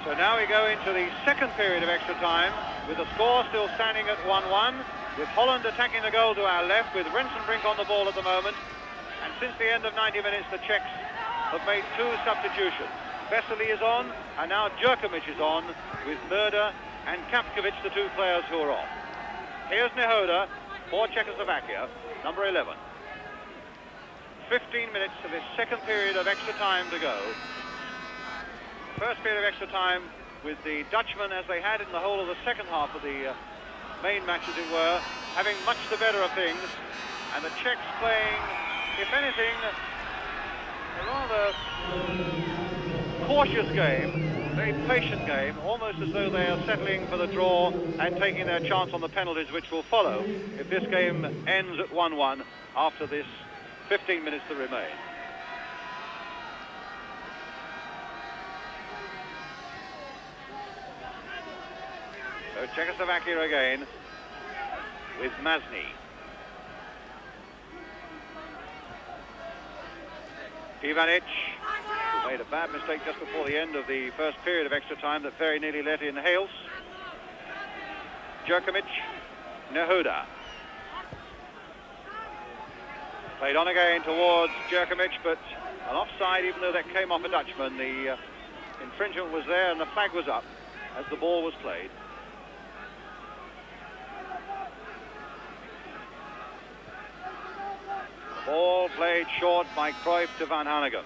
So now we go into the second period of extra time, with the score still standing at 1-1, with Holland attacking the goal to our left, with Rensenbrink on the ball at the moment. And since the end of 90 minutes, the Czechs have made two substitutions. Vesely is on, and now Jerkovic is on, with Murder and Kapkovic, the two players who are off. Here's Nehoda for Czechoslovaquia, number 11. 15 minutes of this second period of extra time to go. First period of extra time with the Dutchmen, as they had in the whole of the second half of the main match, as it were, having much the better of things, and the Czechs playing, if anything, a rather cautious game, very patient game, almost as though they are settling for the draw and taking their chance on the penalties which will follow if this game ends at 1-1 after this 15 minutes to remain. So Czechoslovakia again with Masny. Pivanic, who made a bad mistake just before the end of the first period of extra time that very nearly let in Hales. Jerkovic, Nehoda. Played on again towards Jerkovic, but an offside, even though that came off a Dutchman. The infringement was there and the flag was up as the ball was played. Ball played short by Cruyff to Van Hanegem.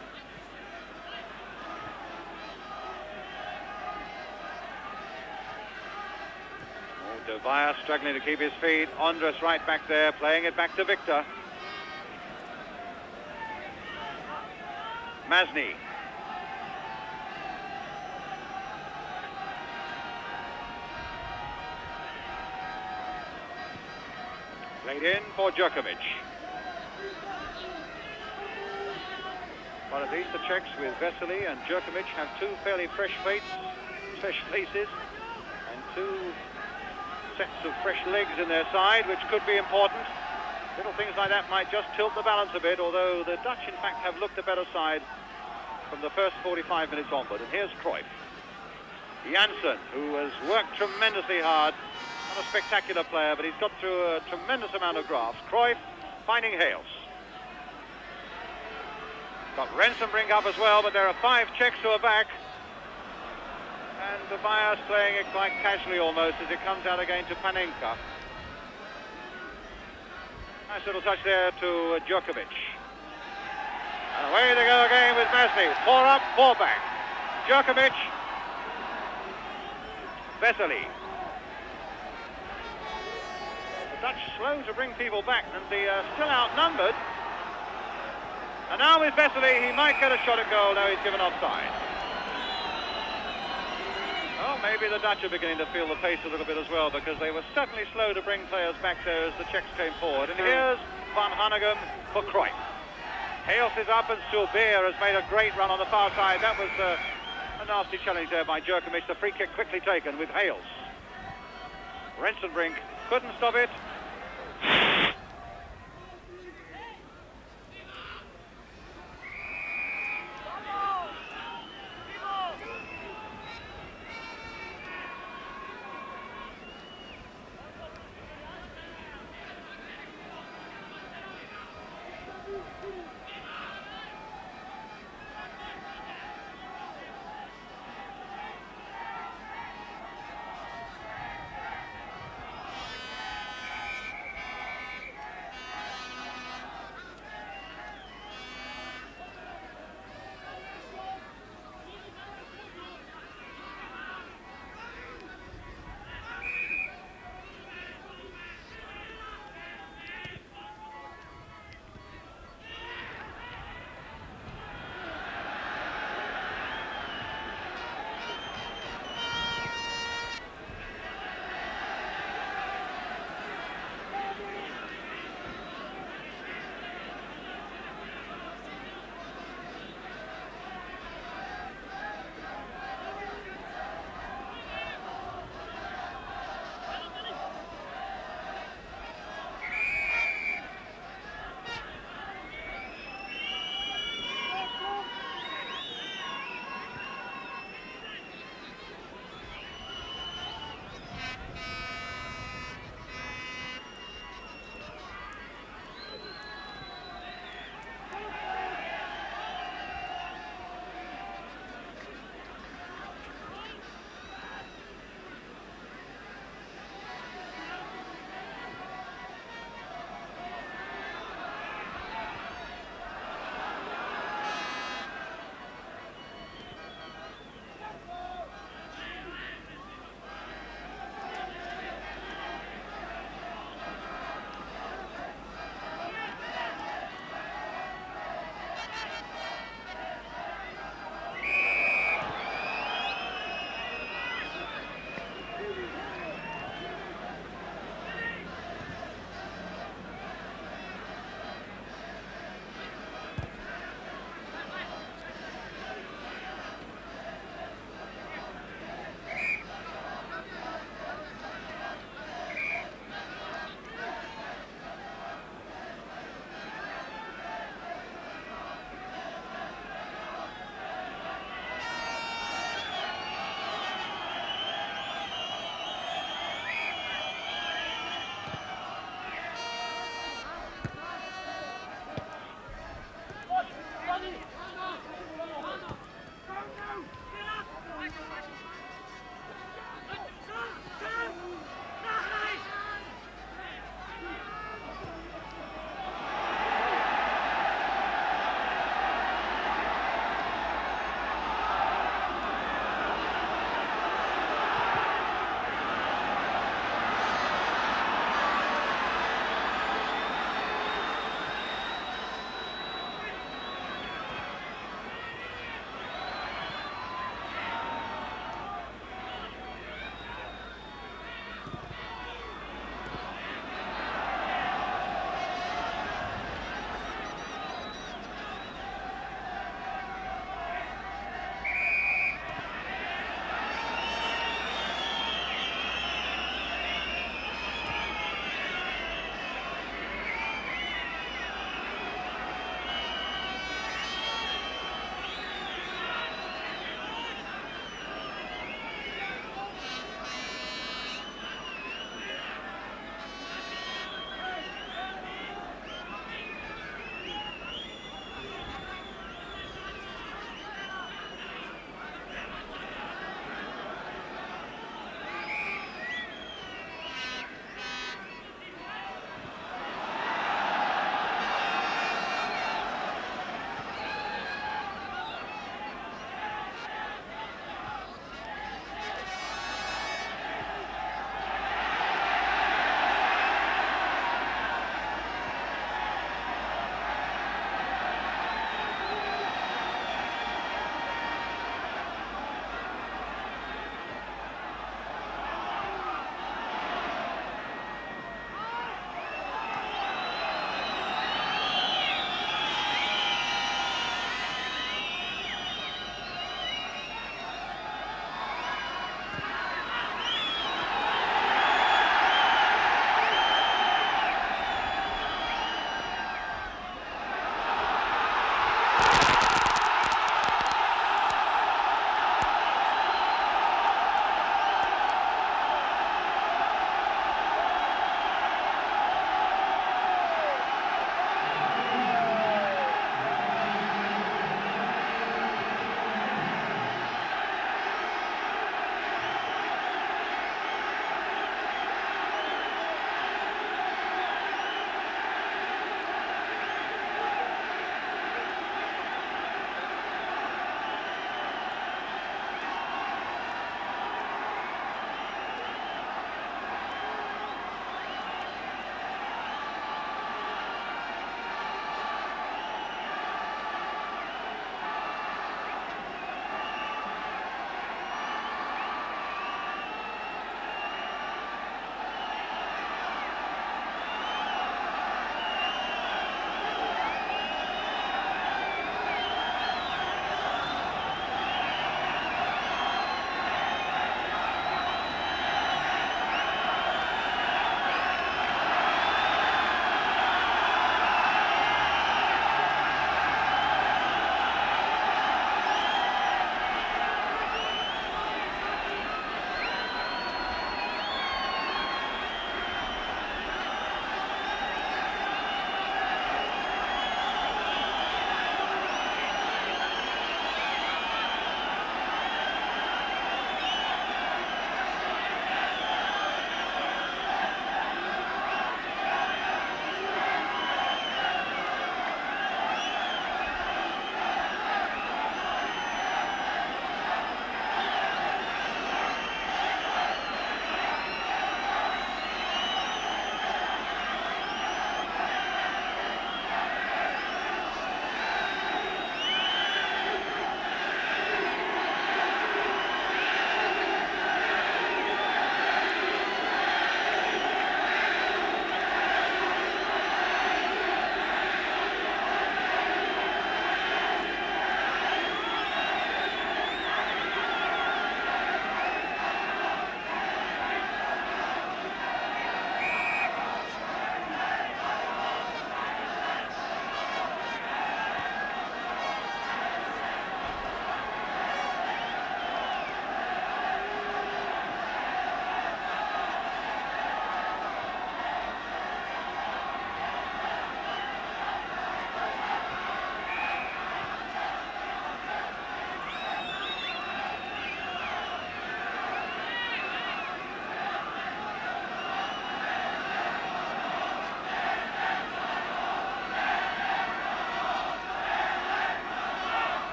Oh, Tobias struggling to keep his feet. Andres right back there, playing it back to Victor. Masny. Played in for Jerkovic. But at least the Czechs with Vesely and Jerkovic have two fairly fresh faces and two sets of fresh legs in their side, which could be important. Little things like that might just tilt the balance a bit, although the Dutch in fact have looked a better side from the first 45 minutes onward. And here's Cruyff. Janssen, who has worked tremendously hard, not a spectacular player, but he's got through a tremendous amount of graphs. Cruyff finding Hales. Got Rensenbrink up as well, but there are 5 Czechs who are back. And Tobias playing it quite casually almost as it comes out again to Panenka. Nice little touch there to Djokovic. And away they go again with Masny. 4 up, 4 back. Djokovic. Vesely. The Dutch slow to bring people back, and they're still outnumbered. And now with Vesely, he might get a shot at goal. Now he's given offside. Well, maybe the Dutch are beginning to feel the pace a little bit as well, because they were certainly slow to bring players back there as the Czechs came forward. And here's Van Hanegem for Cruyff. Hales is up, and Soubir has made a great run on the far side. That was a nasty challenge there by Djokovic. The free kick quickly taken with Hales. Rensenbrink couldn't stop it.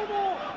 Como